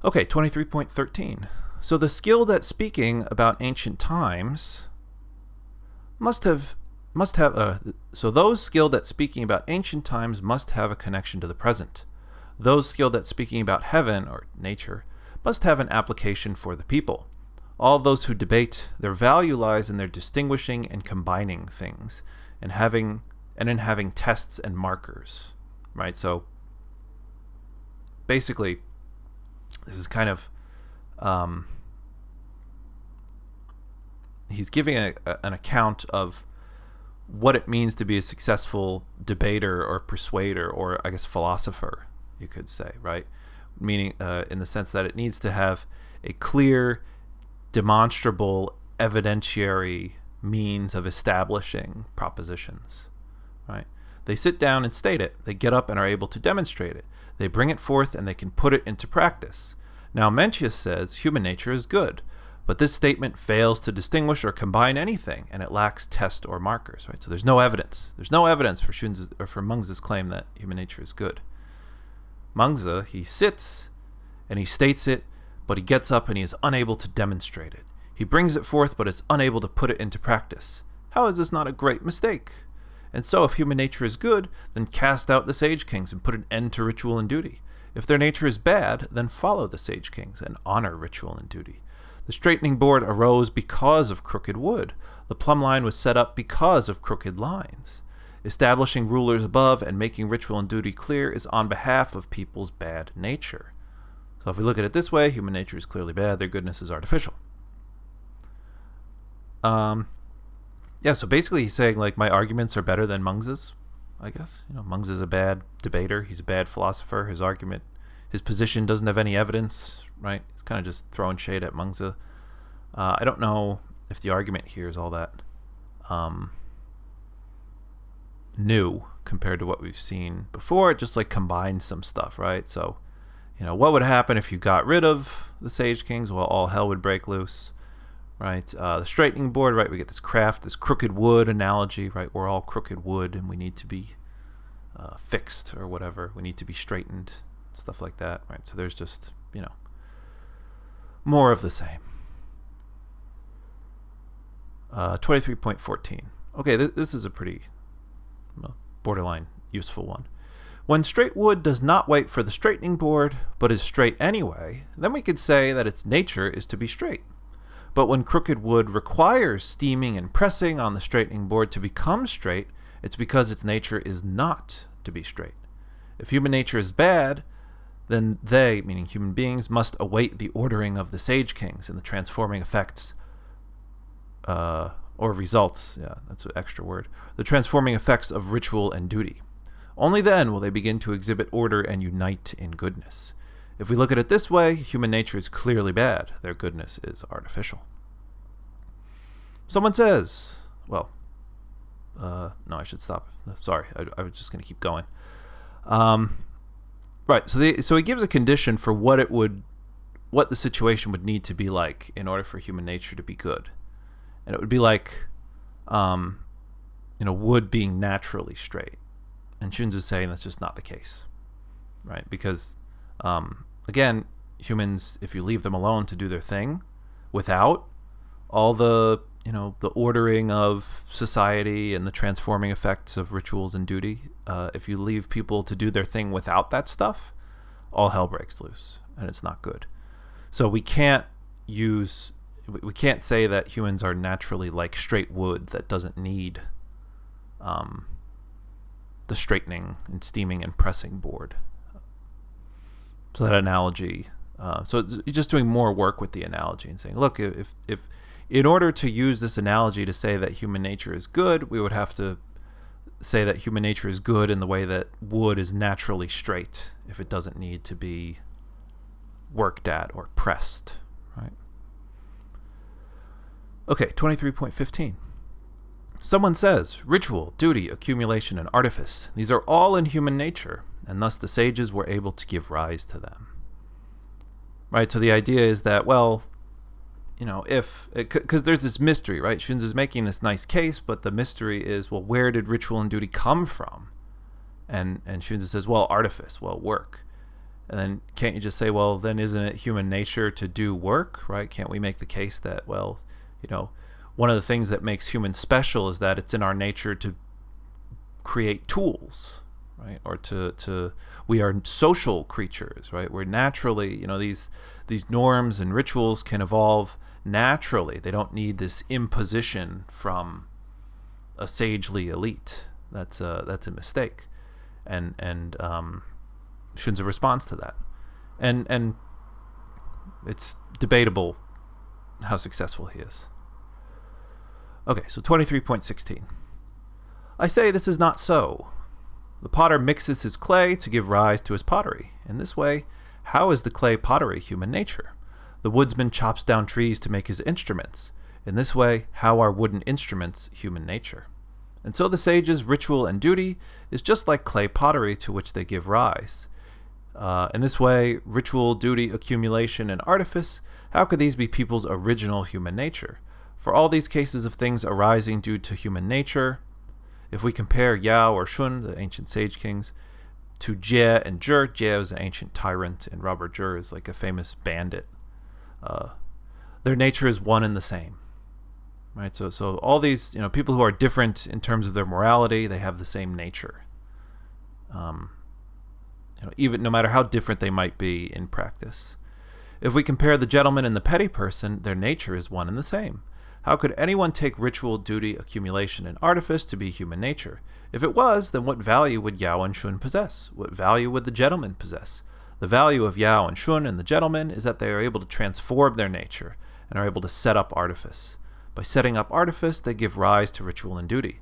Okay, 23.13. So the skilled at speaking about ancient times so those skilled at speaking about ancient times must have a connection to the present. Those skilled at speaking about heaven or nature must have an application for the people. All those who debate, their value lies in their distinguishing and combining things, and in having tests and markers, right? So basically, this is kind of he's giving an account of what it means to be a successful debater or persuader, or I guess philosopher, you could say, right? Meaning in the sense that it needs to have a clear, demonstrable, evidentiary means of establishing propositions, right? They sit down and state it. They get up and are able to demonstrate it. They bring it forth and they can put it into practice. Now, Mencius says human nature is good, but this statement fails to distinguish or combine anything, and it lacks test or markers, right? So there's no evidence. There's no evidence for Xunzi, or for Mengzi's claim that human nature is good. Mengzi, he sits and he states it, but he gets up and he is unable to demonstrate it. He brings it forth, but is unable to put it into practice. How is this not a great mistake? And so, if human nature is good, then cast out the sage kings and put an end to ritual and duty. If their nature is bad, then follow the sage kings and honor ritual and duty. The straightening board arose because of crooked wood. The plumb line was set up because of crooked lines. Establishing rulers above and making ritual and duty clear is on behalf of people's bad nature. So if we look at it this way, human nature is clearly bad, their goodness is artificial. Yeah, so basically he's saying, like, my arguments are better than Mengzi's, I guess. Mengzi is a bad debater. He's a bad philosopher. His position doesn't have any evidence, right? He's kind of just throwing shade at Mengzi. I don't know if the argument here is all that new compared to what we've seen before. It just, like, combines some stuff, right? So, what would happen if you got rid of the Sage Kings? Well, all hell would break loose. Right, the straightening board, right, we get this crooked wood analogy, right, we're all crooked wood and we need to be fixed or whatever, we need to be straightened, stuff like that, right, so there's just, more of the same. 23.14, okay, this is a pretty borderline useful one. When straight wood does not wait for the straightening board, but is straight anyway, then we could say that its nature is to be straight. But when crooked wood requires steaming and pressing on the straightening board to become straight, it's because its nature is not to be straight. If human nature is bad, then they, meaning human beings, must await the ordering of the Sage Kings and the transforming effects, or results, yeah, that's an extra word, the transforming effects of ritual and duty. Only then will they begin to exhibit order and unite in goodness. If we look at it this way, human nature is clearly bad. Their goodness is artificial. Someone says, well, no, I should stop. Sorry, I was just going to keep going. Right, so he gives a condition for what the situation would need to be like in order for human nature to be good. And it would be like, wood being naturally straight. And Xunzi is saying that's just not the case, right? Because again, humans, if you leave them alone to do their thing without all the ordering of society and the transforming effects of rituals and duty, if you leave people to do their thing without that stuff, all hell breaks loose and it's not good. So we can't say that humans are naturally like straight wood that doesn't need the straightening and steaming and pressing board. So that analogy, so you're just doing more work with the analogy and saying, look, if in order to use this analogy to say that human nature is good, we would have to say that human nature is good in the way that wood is naturally straight if it doesn't need to be worked at or pressed, right? Okay, 23.15. Someone says, ritual, duty, accumulation, and artifice, these are all in human nature, and thus the sages were able to give rise to them. Right, so the idea is that, well, because there's this mystery, right? Xunzi is making this nice case, but the mystery is, well, where did ritual and duty come from? And Xunzi says, well, artifice, well, work. And then can't you just say, well, then isn't it human nature to do work, right? Can't we make the case that, well, one of the things that makes humans special is that it's in our nature to create tools, right? Or we are social creatures, right? We're naturally, these norms and rituals can evolve naturally. They don't need this imposition from a sagely elite. That's a mistake. And Xunzi responds to that. And it's debatable how successful he is. Okay, so 23.16. I say this is not so. The potter mixes his clay to give rise to his pottery. In this way, how is the clay pottery human nature? The woodsman chops down trees to make his instruments. In this way, how are wooden instruments human nature? And so the sages' ritual and duty is just like clay pottery to which they give rise. In this way, ritual, duty, accumulation, and artifice, how could these be people's original human nature? For all these cases of things arising due to human nature, if we compare Yao or Shun, the ancient sage kings, to Jie and Zhe, Jie is an ancient tyrant, and Robert Zhe is like a famous bandit. Their nature is one and the same, right? So all these, people who are different in terms of their morality, they have the same nature. Even no matter how different they might be in practice. If we compare the gentleman and the petty person, their nature is one and the same. How could anyone take ritual, duty, accumulation, and artifice to be human nature? If it was, then what value would Yao and Shun possess? What value would the gentleman possess? The value of Yao and Shun and the gentleman is that they are able to transform their nature and are able to set up artifice. By setting up artifice, they give rise to ritual and duty.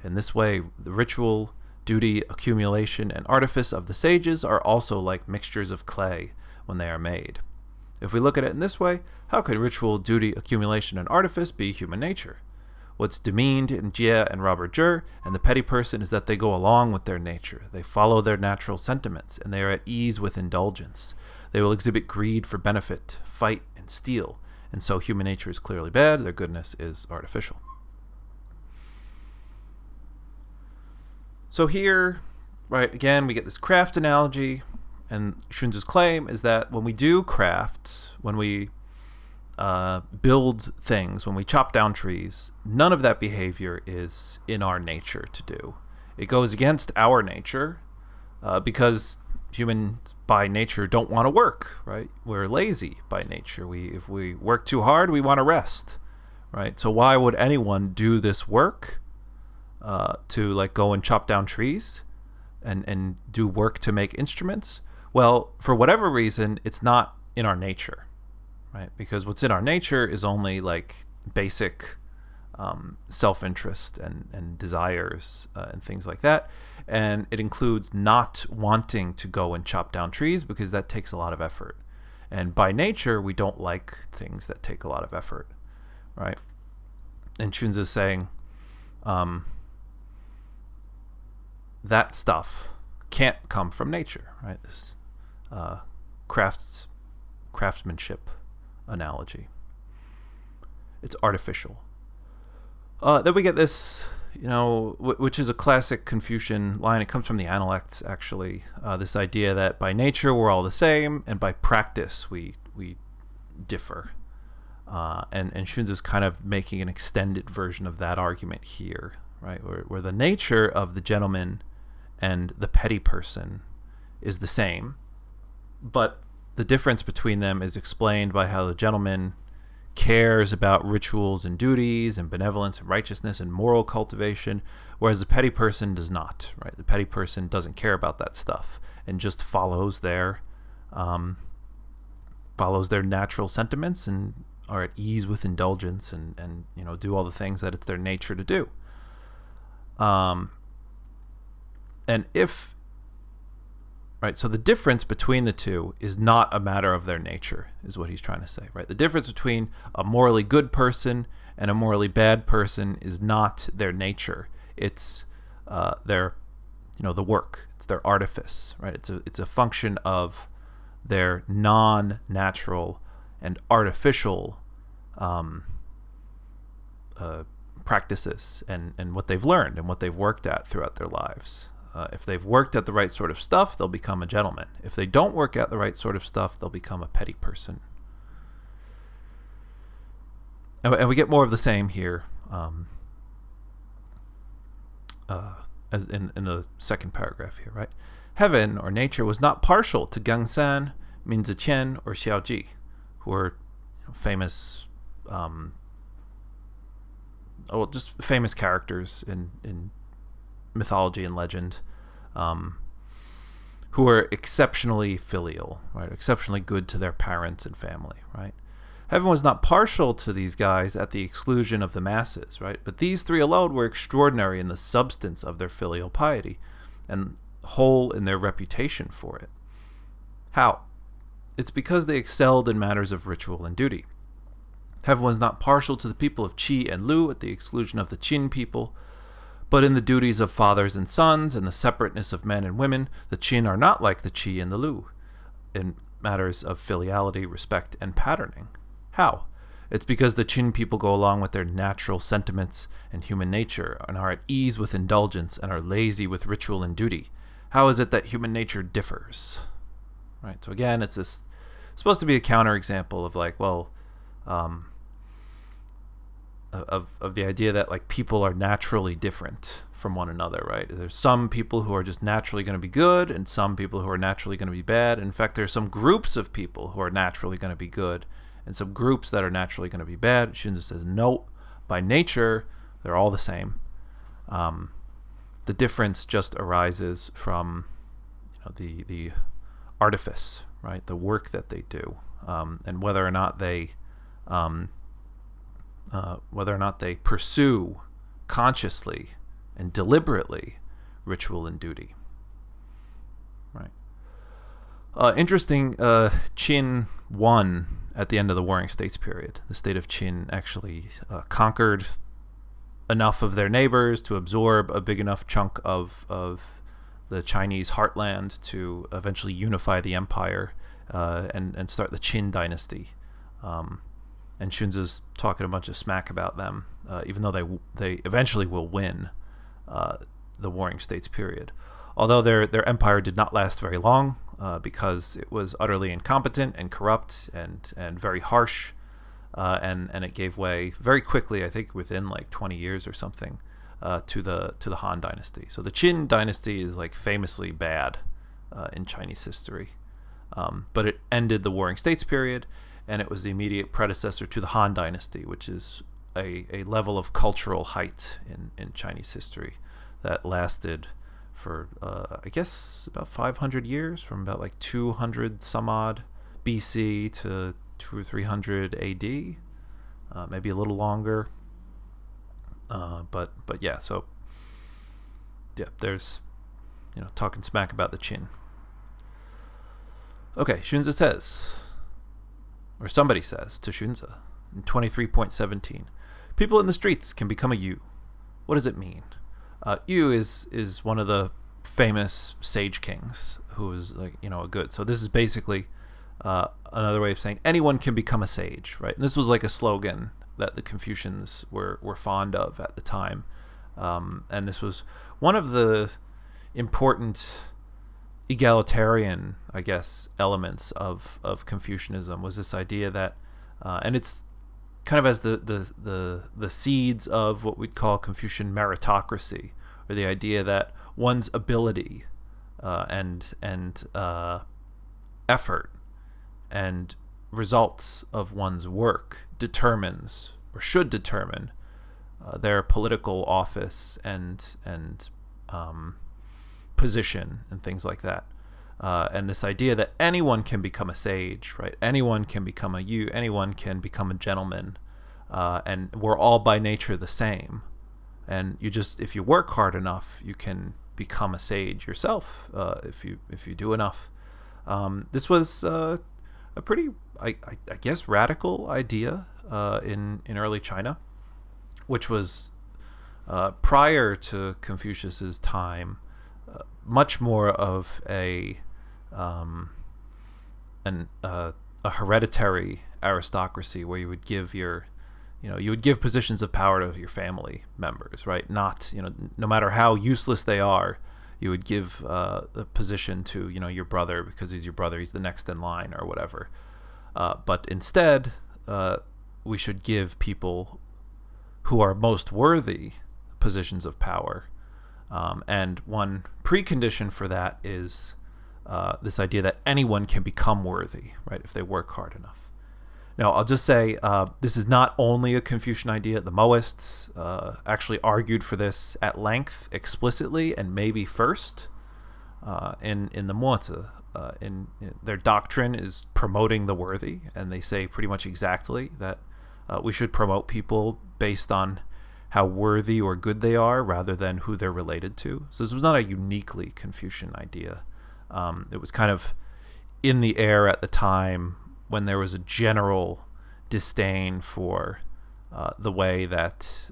In this way, the ritual, duty, accumulation, and artifice of the sages are also like mixtures of clay when they are made. If we look at it in this way, how could ritual, duty, accumulation, and artifice be human nature? What's demeaned in Jie and Robert Jur and the petty person is that they go along with their nature. They follow their natural sentiments, and they are at ease with indulgence. They will exhibit greed for benefit, fight, and steal. And so human nature is clearly bad, their goodness is artificial. So here, right, again, we get this craft analogy, and Xunzi's claim is that when we do craft, when we build things, when we chop down trees, none of that behavior is in our nature to do. It goes against our nature because humans by nature don't want to work, right? We're lazy by nature. If we work too hard, we want to rest, right? So why would anyone do this work to like go and chop down trees and do work to make instruments? Well, for whatever reason, it's not in our nature. Right, because what's in our nature is only like basic self-interest and desires and things like that, and it includes not wanting to go and chop down trees because that takes a lot of effort, and by nature we don't like things that take a lot of effort, right? And Xunzi is saying that stuff can't come from nature, right? This craftsmanship analogy. It's artificial. Then we get this, which is a classic Confucian line. It comes from the Analects, actually. This idea that by nature we're all the same, and by practice we differ. And Xunzi is kind of making an extended version of that argument here, right? Where the nature of the gentleman and the petty person is the same, but the difference between them is explained by how the gentleman cares about rituals and duties and benevolence and righteousness and moral cultivation, whereas the petty person does not, right? The petty person doesn't care about that stuff and just follows their natural sentiments and are at ease with indulgence and do all the things that it's their nature to do. And if right, so the difference between the two is not a matter of their nature, is what he's trying to say, right? The difference between a morally good person and a morally bad person is not their nature. It's their, the work. It's their artifice, right? It's a function of their non-natural and artificial practices and what they've learned and what they've worked at throughout their lives. If they've worked at the right sort of stuff, they'll become a gentleman. If they don't work at the right sort of stuff, they'll become a petty person. And we get more of the same here as in the second paragraph here, right? Heaven, or nature, was not partial to Gangsan, Min Ziqian, or Xiaoji, who are famous, just famous characters in mythology and legend, who are exceptionally filial, right? Exceptionally good to their parents and family, right? Heaven was not partial to these guys at the exclusion of the masses, right? But these three alone were extraordinary in the substance of their filial piety and whole in their reputation for it. How? It's because they excelled in matters of ritual and duty. Heaven was not partial to the people of Qi and Lu at the exclusion of the Qin people, but in the duties of fathers and sons and the separateness of men and women, the Qin are not like the Qi and the Lu in matters of filiality, respect, and patterning. How? It's because the Qin people go along with their natural sentiments and human nature and are at ease with indulgence and are lazy with ritual and duty. How is it that human nature differs? Right. So again, it's supposed to be a counterexample of like, well, of the idea that like people are naturally different from one another, right? There's some people who are just naturally going to be good and some people who are naturally going to be bad. In fact, there's some groups of people who are naturally going to be good and some groups that are naturally going to be bad. Xunzi says, no, by nature, they're all the same. The difference just arises from the artifice, right? The work that they do, and whether or not they pursue consciously and deliberately ritual and duty, right? Interesting. Qin won at the end of the Warring States period. The state of Qin actually conquered enough of their neighbors to absorb a big enough chunk of the Chinese heartland to eventually unify the empire and start the Qin dynasty. And Xunzi's talking a bunch of smack about them, even though they eventually will win the Warring States period. Although their empire did not last very long because it was utterly incompetent and corrupt and very harsh, and it gave way very quickly, I think within like 20 years or something, to the Han dynasty. So the Qin dynasty is like famously bad in Chinese history, but it ended the Warring States period, and it was the immediate predecessor to the Han dynasty, which is a level of cultural height in Chinese history that lasted for I guess about 500 years, from about like 200 some odd BC to 200 or 300 AD, maybe a little longer. But yeah, so yeah, there's talking smack about the Qin. Okay, Xunzi says, or somebody says to Xunzi in 23.17, people in the streets can become a you. What does it mean? Yu is one of the famous sage kings who is like a good. So this is basically another way of saying anyone can become a sage, right? And this was like a slogan that the Confucians were fond of at the time, and this was one of the important egalitarian, I guess, elements of Confucianism, was this idea that, and it's kind of as the seeds of what we'd call Confucian meritocracy, or the idea that one's ability and effort and results of one's work determines, or should determine, their political office and position and things like that. And this idea that anyone can become a sage, right? Anyone can become a you. Anyone can become a gentleman, and we're all by nature the same. And if you work hard enough, you can become a sage yourself. If you do enough. This was a pretty, I guess, radical idea in early China, which was prior to Confucius's time, much more of a hereditary aristocracy, where you would give positions of power to your family members, right? Not, no matter how useless they are, you would give the position to, your brother, because he's your brother, he's the next in line or whatever. But instead, we should give people who are most worthy positions of power. And one precondition for that is this idea that anyone can become worthy, right, if they work hard enough. Now, I'll just say this is not only a Confucian idea. The Mohists actually argued for this at length, explicitly, and maybe first in the Mozi. In their doctrine is promoting the worthy, and they say pretty much exactly that we should promote people based on how worthy or good they are, rather than who they're related to. So this was not a uniquely Confucian idea. It was kind of in the air at the time, when there was a general disdain for the way that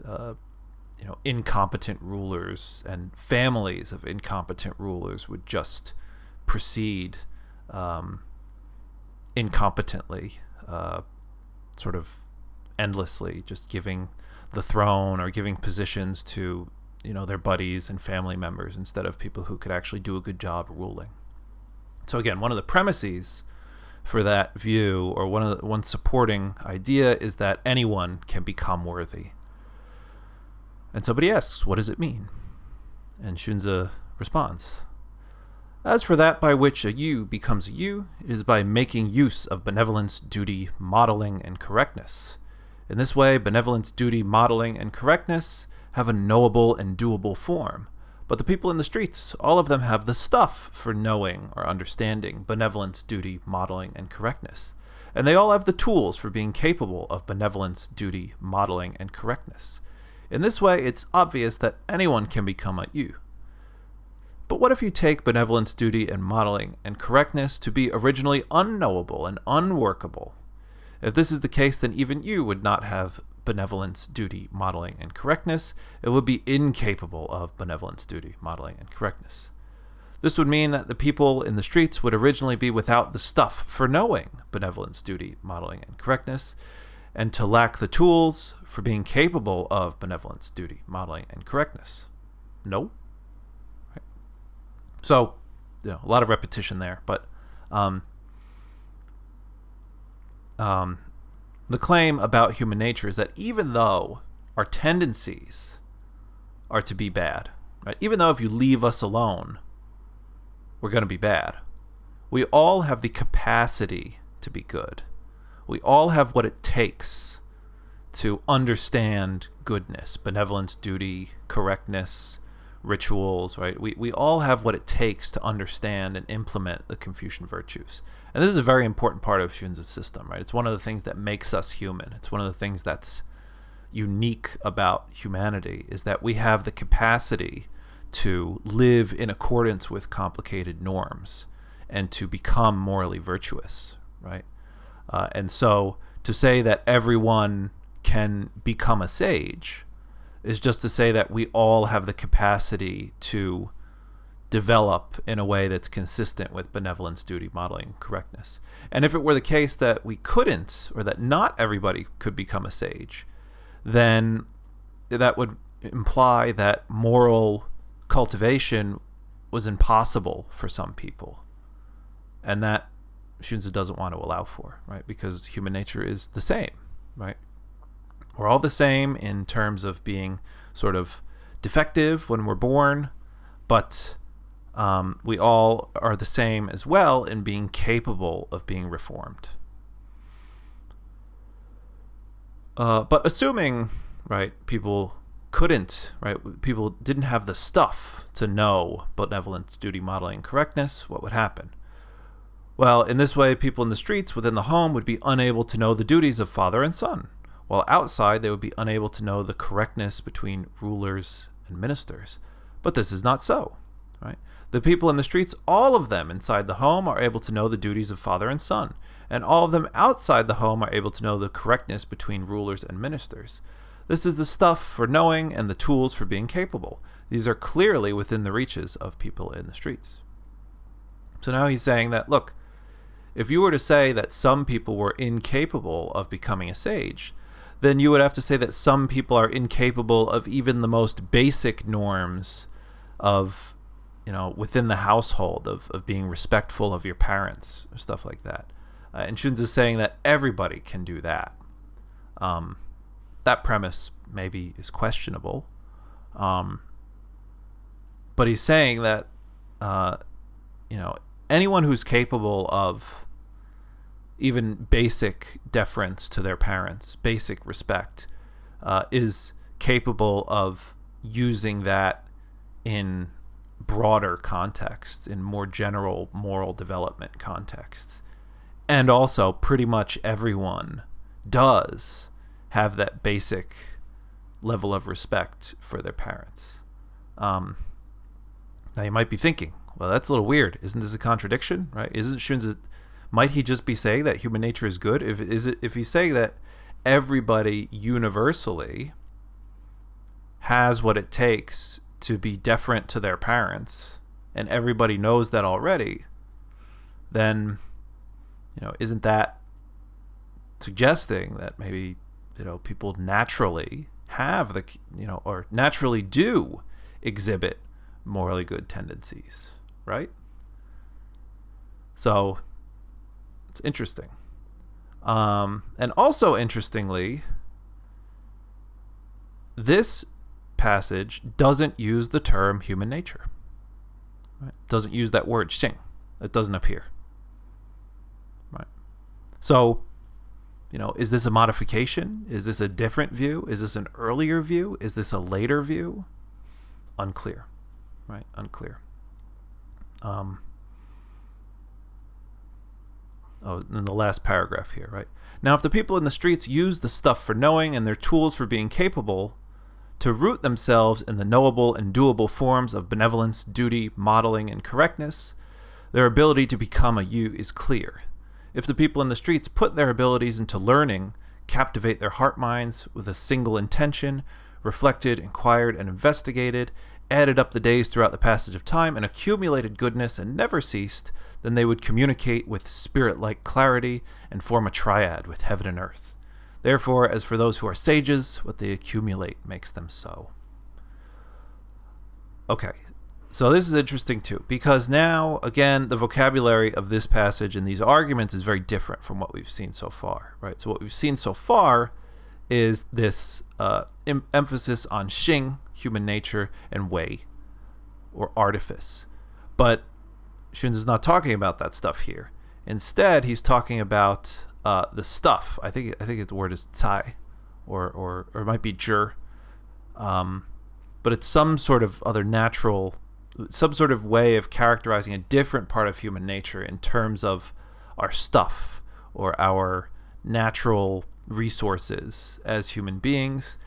incompetent rulers and families of incompetent rulers would just proceed incompetently, sort of endlessly, just giving the throne or giving positions to their buddies and family members, instead of people who could actually do a good job ruling. So again, one of the premises for that view, or one supporting idea, is that anyone can become worthy. And somebody asks, what does it mean? And Xunzi responds, as for that by which a you becomes a you, it is by making use of benevolence, duty, modeling, and correctness. In this way, benevolence, duty, modeling, and correctness have a knowable and doable form, But the people in the streets, all of them have the stuff for knowing or understanding benevolence, duty, modeling, and correctness. And they all have the tools for being capable of benevolence, duty, modeling, and correctness. In this way, it's obvious that anyone can become a you. But what if you take benevolence, duty, and modeling, and correctness to be originally unknowable and unworkable? If this is the case, then even you would not have benevolence, duty, modeling, and correctness. It would be incapable of benevolence, duty, modeling, and correctness. This would mean that the people in the streets would originally be without the stuff for knowing benevolence, duty, modeling, and correctness, and to lack the tools for being capable of benevolence, duty, modeling, and correctness. No? Right. So, a lot of repetition there, but the claim about human nature is that even though our tendencies are to be bad, right? Even though if you leave us alone, we're going to be bad, we all have the capacity to be good. We all have what it takes to understand goodness, benevolence, duty, correctness, rituals, right? We all have what it takes to understand and implement the Confucian virtues. And this is a very important part of Xunzi's system, right? It's one of the things that makes us human. It's one of the things that's unique about humanity, is that we have the capacity to live in accordance with complicated norms and to become morally virtuous, right? And so to say that everyone can become a sage is just to say that we all have the capacity to develop in a way that's consistent with benevolence, duty, modeling, correctness. And if it were the case that we couldn't, or that not everybody could become a sage, then that would imply that moral cultivation was impossible for some people. And that Xunzi doesn't want to allow for, right? Because human nature is the same, right? We're all the same in terms of being sort of defective when we're born, but we all are the same as well in being capable of being reformed. But assuming, right, people couldn't, right, people didn't have the stuff to know benevolence, duty, modeling, correctness, what would happen? Well, in this way, people in the streets within the home would be unable to know the duties of father and son, while outside they would be unable to know the correctness between rulers and ministers. But this is not so, right? The people in the streets, all of them inside the home, are able to know the duties of father and son, and all of them outside the home are able to know the correctness between rulers and ministers. This is the stuff for knowing and the tools for being capable. These are clearly within the reaches of people in the streets. So now he's saying that, look, if you were to say that some people were incapable of becoming a sage, then you would have to say that some people are incapable of even the most basic norms of, within the household, of being respectful of your parents, or stuff like that. And Xunzi is saying that everybody can do that. That premise maybe is questionable. But he's saying that, anyone who's capable of even basic deference to their parents, basic respect, is capable of using that in broader contexts, in more general moral development contexts. And also, pretty much everyone does have that basic level of respect for their parents. Now you might be thinking, well, that's a little weird. Isn't this a contradiction, right? Isn't Xunzi, might he just be saying that human nature is good? If he's saying that everybody universally has what it takes to be deferent to their parents, and everybody knows that already, then, isn't that suggesting that maybe, people naturally have or naturally do exhibit morally good tendencies, right? So it's interesting. And also interestingly, this passage doesn't use the term human nature. Right? Doesn't use that word xing. It doesn't appear. Right. So, is this a modification? Is this a different view? Is this an earlier view? Is this a later view? Unclear. right? Unclear. In the last paragraph here, right? Now, if the people in the streets use the stuff for knowing and their tools for being capable to root themselves in the knowable and doable forms of benevolence, duty, modeling, and correctness, their ability to become a you is clear. If the people in the streets put their abilities into learning, captivate their heart minds with a single intention, reflected, inquired, and investigated, added up the days throughout the passage of time, and accumulated goodness and never ceased, then they would communicate with spirit-like clarity and form a triad with heaven and earth. Therefore, as for those who are sages, what they accumulate makes them so. Okay, so this is interesting too, because now, again, the vocabulary of this passage and these arguments is very different from what we've seen so far, right? So what we've seen so far is this emphasis on Xing, human nature, and Wei, or artifice. But Xunzi is not talking about that stuff here. Instead, he's talking about the stuff. I think the word is cai, or it might be zhi. But it's some sort of other natural, some sort of way of characterizing a different part of human nature in terms of our stuff or our natural resources as human beings.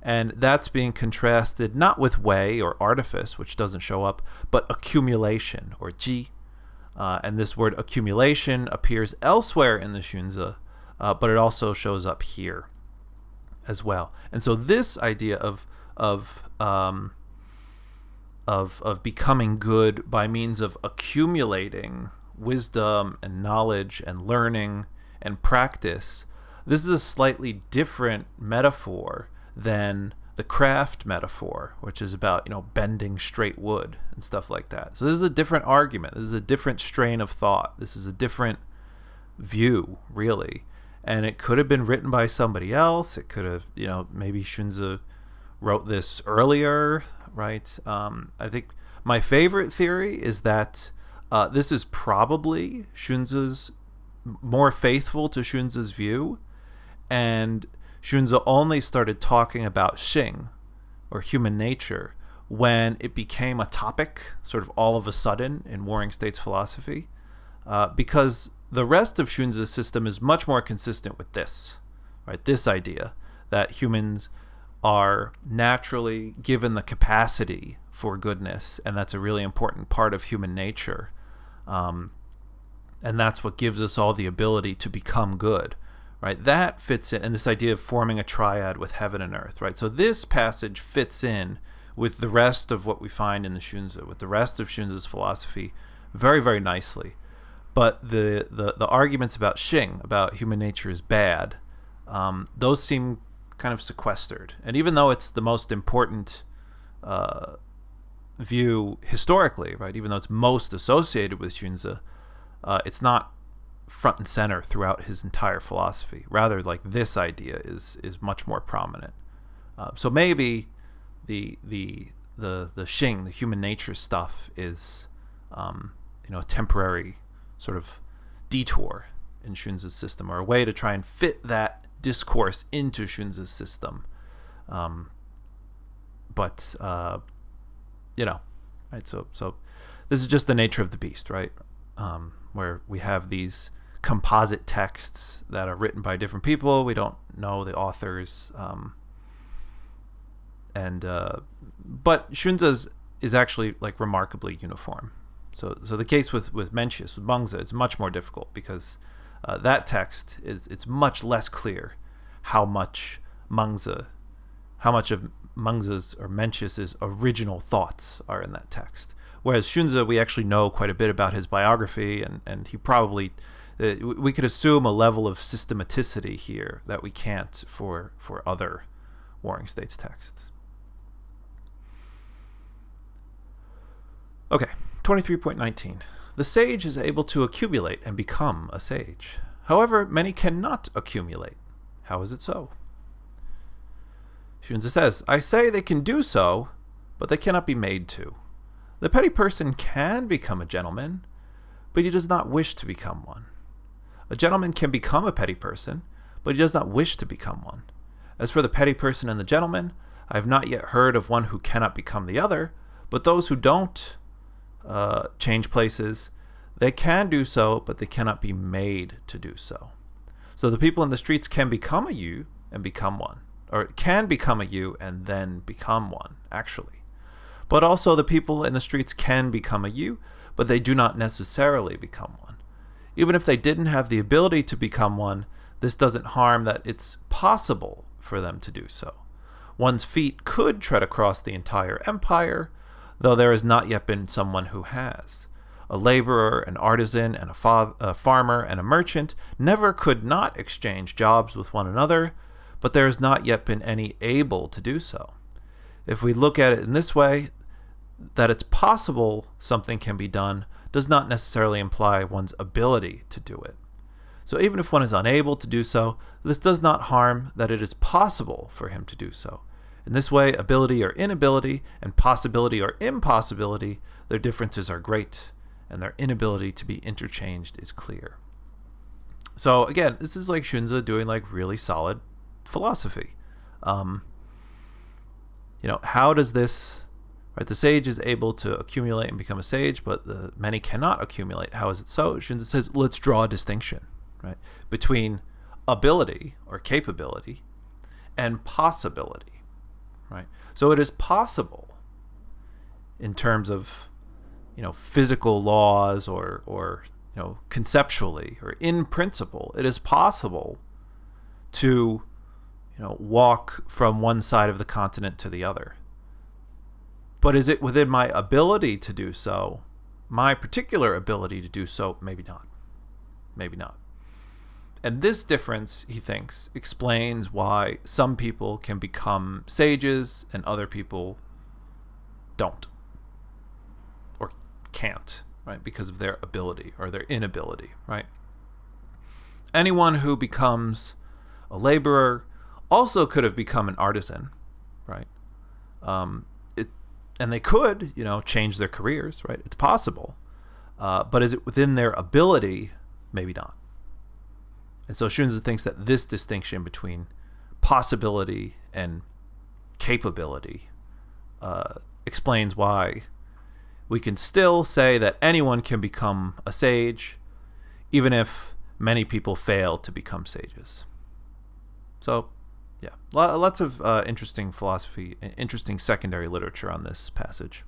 And that's being contrasted not with Wei or artifice, which doesn't show up, but accumulation or ji. And this word accumulation appears elsewhere in the Xunzi, but it also shows up here as well. And so this idea of becoming good by means of accumulating wisdom and knowledge and learning and practice, this is a slightly different metaphor than the craft metaphor, which is about, bending straight wood and stuff like that. So this is a different argument. This is a different strain of thought. This is a different view, really. And it could have been written by somebody else. It could have, maybe Xunzi wrote this earlier, right? I think my favorite theory is that this is probably Xunzi's, more faithful to Xunzi's view, and Xunzi only started talking about Xing, or human nature, when it became a topic sort of all of a sudden in Warring States philosophy, because the rest of Xunzi's system is much more consistent with this, right? This idea that humans are naturally given the capacity for goodness, and that's a really important part of human nature. And that's what gives us all the ability to become good. Right, that fits in, and this idea of forming a triad with heaven and earth, right? So this passage fits in with the rest of what we find in the Xunzi, with the rest of Xunzi's philosophy, very, very nicely. But the arguments about Xing, about human nature is bad, those seem kind of sequestered. And even though it's the most important view historically, right? Even though it's most associated with Xunzi, it's not front and center throughout his entire philosophy. Rather, like, this idea is much more prominent. So maybe the Xing, the human nature stuff, is a temporary sort of detour in Xunzi's system, or a way to try and fit that discourse into Xunzi's system. But right. So this is just the nature of the beast, right? Where we have these composite texts that are written by different people. We don't know the authors, but Xunzi's is actually like remarkably uniform. So the case with Mencius, with Mengzi, it's much more difficult, because that text it's much less clear how much of Mengzi's or Mencius's original thoughts are in that text. Whereas Xunzi, we actually know quite a bit about his biography, and he probably, we could assume a level of systematicity here that we can't for other Warring States texts. Okay, 23.19. The sage is able to accumulate and become a sage. However, many cannot accumulate. How is it so? Xunzi says, I say they can do so, but they cannot be made to. The petty person can become a gentleman, but he does not wish to become one. A gentleman can become a petty person, but he does not wish to become one. As for the petty person and the gentleman, I have not yet heard of one who cannot become the other, But those who don't change places, they can do so, but they cannot be made to do so. So the people in the streets can become a you and become one, or can become a you and then become one, actually. But also the people in the streets can become a you, but they do not necessarily become one. Even if they didn't have the ability to become one, this doesn't harm that it's possible for them to do so. One's feet could tread across the entire empire, though there has not yet been someone who has. A laborer, an artisan, and a farmer and a merchant never could not exchange jobs with one another, but there has not yet been any able to do so. If we look at it in this way, that it's possible something can be done does not necessarily imply one's ability to do it. So even if one is unable to do so, this does not harm that it is possible for him to do so. In this way, ability or inability and possibility or impossibility, their differences are great, and their inability to be interchanged is clear. So again, this is like Xunzi doing like really solid philosophy. How does this, right? The sage is able to accumulate and become a sage, but the many cannot accumulate. How is it so? Xunzi says, let's draw a distinction, right, between ability or capability and possibility, right? So it is possible in terms of, physical laws or conceptually or in principle, it is possible to, walk from one side of the continent to the other. But is it within my ability to do so, my particular ability to do so? Maybe not. Maybe not. And this difference, he thinks, explains why some people can become sages and other people don't or can't, right? Because of their ability or their inability, right? Anyone who becomes a laborer also could have become an artisan, right? And they could, change their careers, right? It's possible. But is it within their ability? Maybe not. And so Xunzi thinks that this distinction between possibility and capability explains why we can still say that anyone can become a sage, even if many people fail to become sages. So, yeah, lots of interesting philosophy, interesting secondary literature on this passage.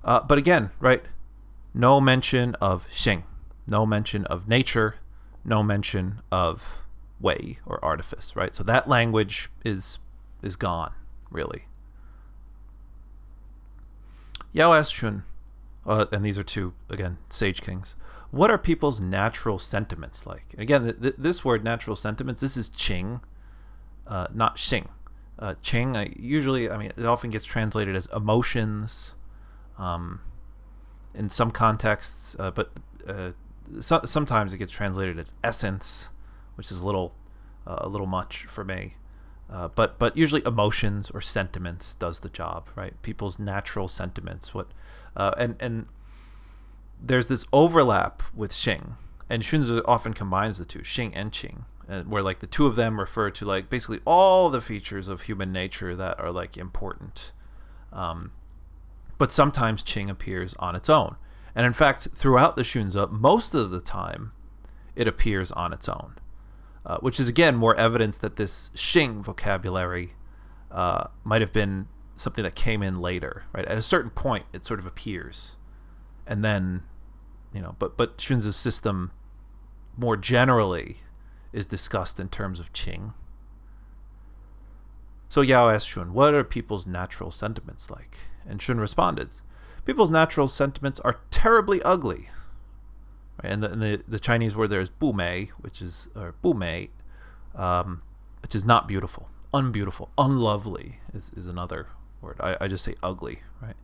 But again, right, no mention of Xing, no mention of nature, no mention of way or artifice, right? So that language is gone, really. Yao asked Chun, and these are two, again, sage kings, what are people's natural sentiments like? And again, this word, natural sentiments, this is Qing, not Xing. Qing, it often gets translated as emotions in some contexts, but sometimes it gets translated as essence, which is a little much for me. But usually emotions or sentiments does the job, right? People's natural sentiments. And there's this overlap with Xing, and Xunzi often combines the two, Xing and Qing, where like the two of them refer to like basically all the features of human nature that are like important. But sometimes Qing appears on its own. And in fact, throughout the Xunzi, most of the time, it appears on its own, which is, again, more evidence that this Xing vocabulary might have been something that came in later, right? At a certain point, it sort of appears. And then, but Xunzi's system more generally is discussed in terms of Qing. So Yao asked Shun, what are people's natural sentiments like? And Shun responded, people's natural sentiments are terribly ugly. Right? And the Chinese word there is bumei, which is not beautiful. Unbeautiful, unlovely is another word. I just say ugly, right?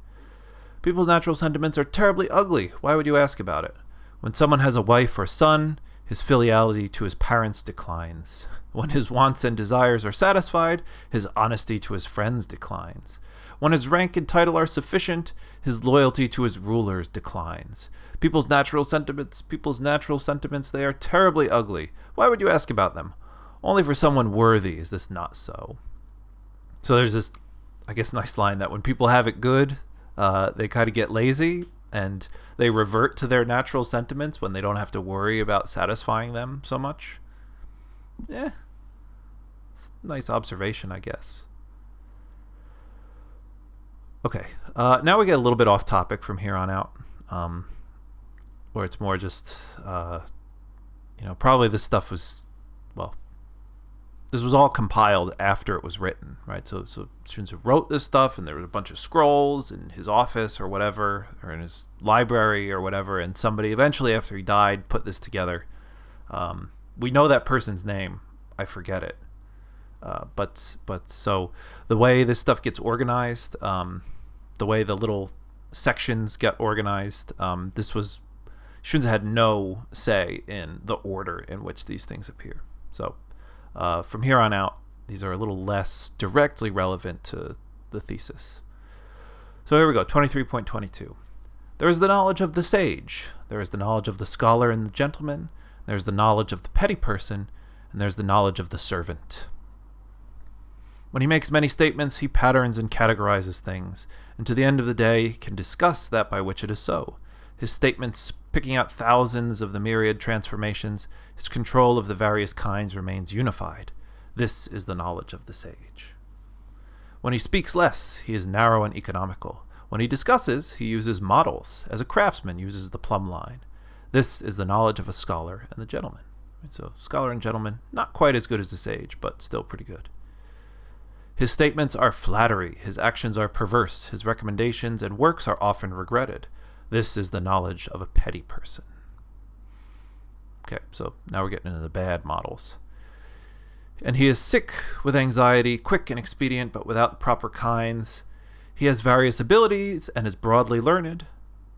People's natural sentiments are terribly ugly. Why would you ask about it? When someone has a wife or son, his filiality to his parents declines. When his wants and desires are satisfied, his honesty to his friends declines. When his rank and title are sufficient, his loyalty to his rulers declines. People's natural sentiments, they are terribly ugly. Why would you ask about them? Only for someone worthy is this not so. So there's this I guess, nice line that when people have it good, they kind of get lazy and they revert to their natural sentiments when they don't have to worry about satisfying them so much. Yeah, nice observation, I guess. Okay, now we get a little bit off topic from here on out, where it's more just, probably this stuff was, well, this was all compiled after it was written, right? So Xunzi wrote this stuff, and there was a bunch of scrolls in his office or whatever, or in his library or whatever, and somebody eventually, after he died, put this together. We know that person's name. I forget it. But so the way this stuff gets organized, the way the little sections get organized, Xunzi had no say in the order in which these things appear. So from here on out, these are a little less directly relevant to the thesis. So here we go, 23.22. There is the knowledge of the sage, there is the knowledge of the scholar and the gentleman, there's the knowledge of the petty person, and there's the knowledge of the servant. When he makes many statements, he patterns and categorizes things, and to the end of the day can discuss that by which it is so. His statements, picking out thousands of the myriad transformations, his control of the various kinds remains unified. This is the knowledge of the sage. When he speaks less, he is narrow and economical. When he discusses, he uses models, as a craftsman uses the plumb line. This is the knowledge of a scholar and the gentleman. So, scholar and gentleman, not quite as good as the sage, but still pretty good. His statements are flattery, his actions are perverse, his recommendations and works are often regretted. This is the knowledge of a petty person. Okay, so now we're getting into the bad models. And he is sick with anxiety, quick and expedient, but without the proper kinds. He has various abilities and is broadly learned,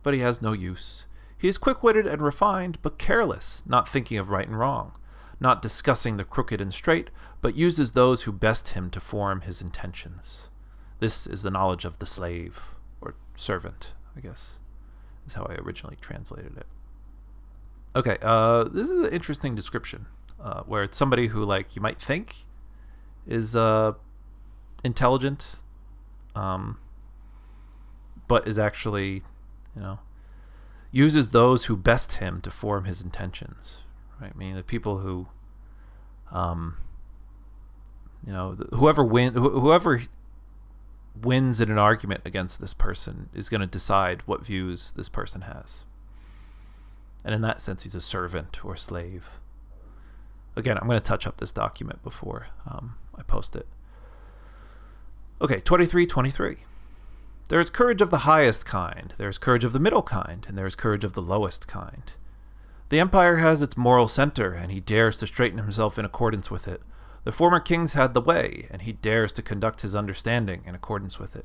but he has no use. He is quick-witted and refined, but careless, not thinking of right and wrong, not discussing the crooked and straight, but uses those who best him to form his intentions. This is the knowledge of the slave, or servant, I guess, is how I originally translated it. Okay, this is an interesting description, where it's somebody who, like, you might think is intelligent, but is actually, uses those who best him to form his intentions, right? Meaning the people who, whoever wins in an argument against this person is going to decide what views this person has. And in that sense, he's a servant or slave. Again, I'm going to touch up this document before I post it. Okay, 23:23. There is courage of the highest kind, there is courage of the middle kind, and there is courage of the lowest kind. The empire has its moral center, and he dares to straighten himself in accordance with it. The former kings had the way, and he dares to conduct his understanding in accordance with it.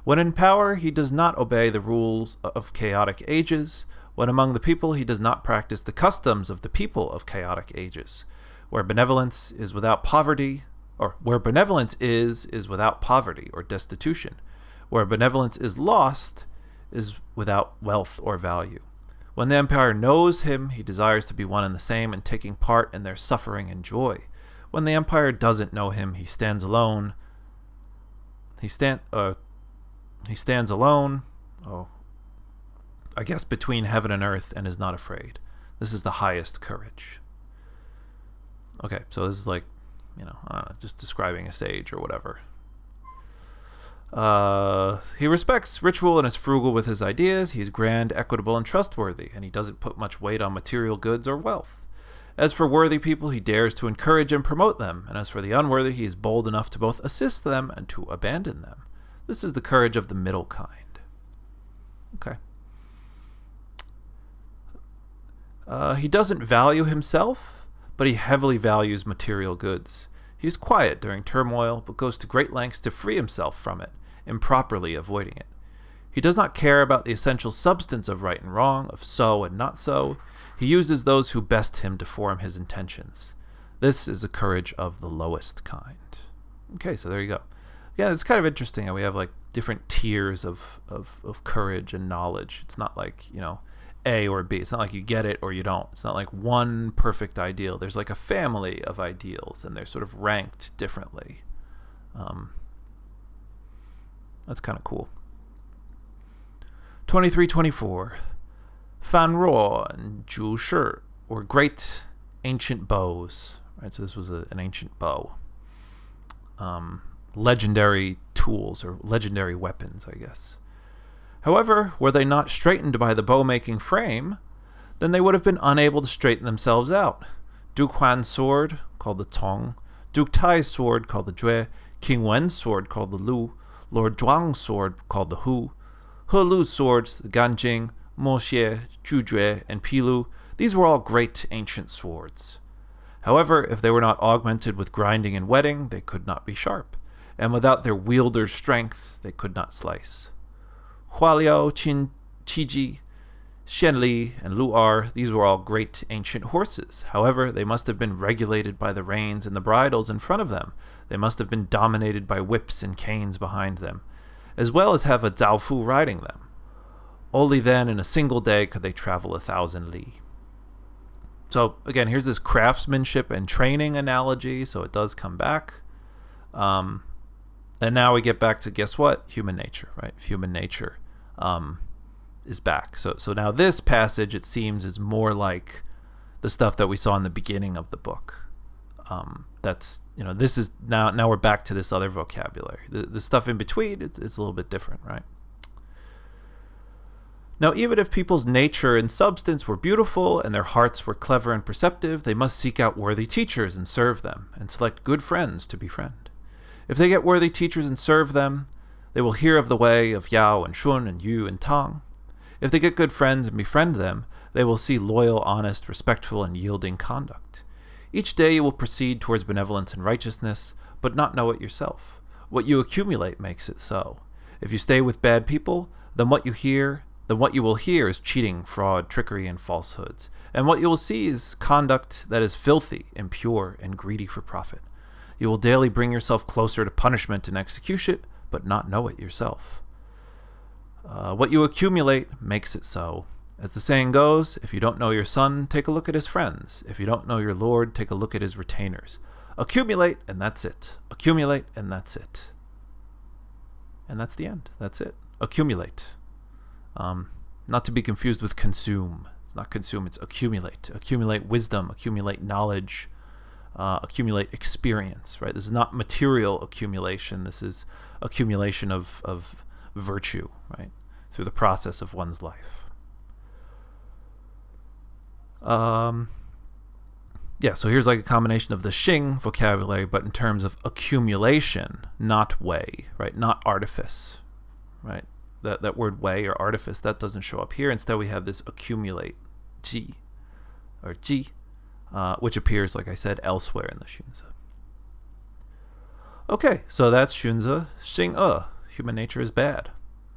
When in power, he does not obey the rules of chaotic ages. When among the people, he does not practice the customs of the people of chaotic ages. Where benevolence is without poverty, or where benevolence is without poverty or destitution. Where benevolence is lost, is without wealth or value. When the empire knows him, he desires to be one and the same and taking part in their suffering and joy. When the empire doesn't know him, he stands alone. He stands alone, I guess between heaven and earth, and is not afraid. This is the highest courage. Okay, so this is like, I don't know, just describing a sage or whatever. He respects ritual and is frugal with his ideas. He is grand, equitable, and trustworthy, and he doesn't put much weight on material goods or wealth. As for worthy people, he dares to encourage and promote them, and as for the unworthy, he is bold enough to both assist them and to abandon them. This is the courage of the middle kind. Okay. He doesn't value himself, but he heavily values material goods. He is quiet during turmoil, but goes to great lengths to free himself from it, improperly avoiding it. He does not care about the essential substance of right and wrong, of so and not so. He uses those who best him to form his intentions. This is the courage of the lowest kind. Okay, so there you go. Yeah, it's kind of interesting how we have like different tiers of courage and knowledge. It's not like, A or B. It's not like you get it or you don't. It's not like one perfect ideal. There's like a family of ideals, and they're sort of ranked differently. That's kind of cool. 2324. Fan Ruo and Zhu Shi were great ancient bows. Right, so this was an ancient bow. Legendary tools or legendary weapons, I guess. However, were they not straightened by the bow-making frame, then they would have been unable to straighten themselves out. Duke Huan's sword, called the Tong, Duke Tai's sword, called the Jue, King Wen's sword, called the Lu, Lord Zhuang's sword, called the Hu, He Lu's sword, the Ganjing, Mo Xie, Zhu Jue, and Pilu, these were all great ancient swords. However, if they were not augmented with grinding and whetting, they could not be sharp, and without their wielder's strength, they could not slice. Hualiao, Qin, Qiji, Xianli, and Lu'er, these were all great ancient horses. However, they must have been regulated by the reins and the bridles in front of them. They must have been dominated by whips and canes behind them, as well as have a Zhaofu riding them. Only then, in a single day, could they travel 1,000 li. So, again, here's this craftsmanship and training analogy, so it does come back. And now we get back to, guess what? Human nature, right? Human nature is back. So now this passage, it seems, is more like the stuff that we saw in the beginning of the book. That's, this is, now we're back to this other vocabulary. The stuff in between, it's a little bit different, right? Now, even if people's nature and substance were beautiful and their hearts were clever and perceptive, they must seek out worthy teachers and serve them, and select good friends to befriend. If they get worthy teachers and serve them, they will hear of the way of Yao and Shun and Yu and Tang. If they get good friends and befriend them, they will see loyal, honest, respectful, and yielding conduct. Each day you will proceed towards benevolence and righteousness, but not know it yourself. What you accumulate makes it so. If you stay with bad people, then what you will hear is cheating, fraud, trickery, and falsehoods. And what you will see is conduct that is filthy, impure, and greedy for profit. You will daily bring yourself closer to punishment and execution, but not know it yourself. What you accumulate makes it so. As the saying goes, if you don't know your son, take a look at his friends. If you don't know your lord, take a look at his retainers. Accumulate, and that's it. Accumulate, and that's it. And that's the end. That's it. Accumulate. Not to be confused with consume. It's not consume, it's accumulate. Accumulate wisdom, accumulate knowledge, accumulate experience, right? This is not material accumulation. This is accumulation of virtue, right? Through the process of one's life. Yeah, so here's like a combination of the Xing vocabulary, but in terms of accumulation, not way, right? Not artifice, right? That word way or artifice, that doesn't show up here. Instead, we have this accumulate, ji, or ji, which appears, like I said, elsewhere in the Xunzi. Okay, so that's Xunzi, Xing human nature is bad.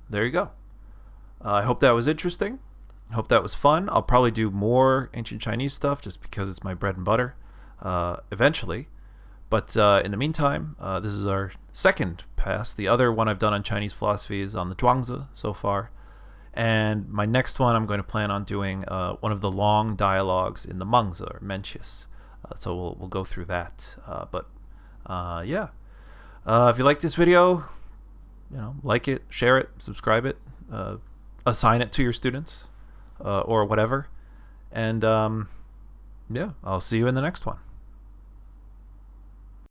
There you go. I hope that was interesting. I hope that was fun. I'll probably do more ancient Chinese stuff just because it's my bread and butter eventually. But in the meantime, this is our second pass. The other one I've done on Chinese philosophy is on the Zhuangzi so far. And my next one, I'm going to plan on doing one of the long dialogues in the Mengzi or Mencius. So we'll go through that. Yeah. If you like this video, like it, share it, subscribe it, assign it to your students or whatever. And yeah, I'll see you in the next one.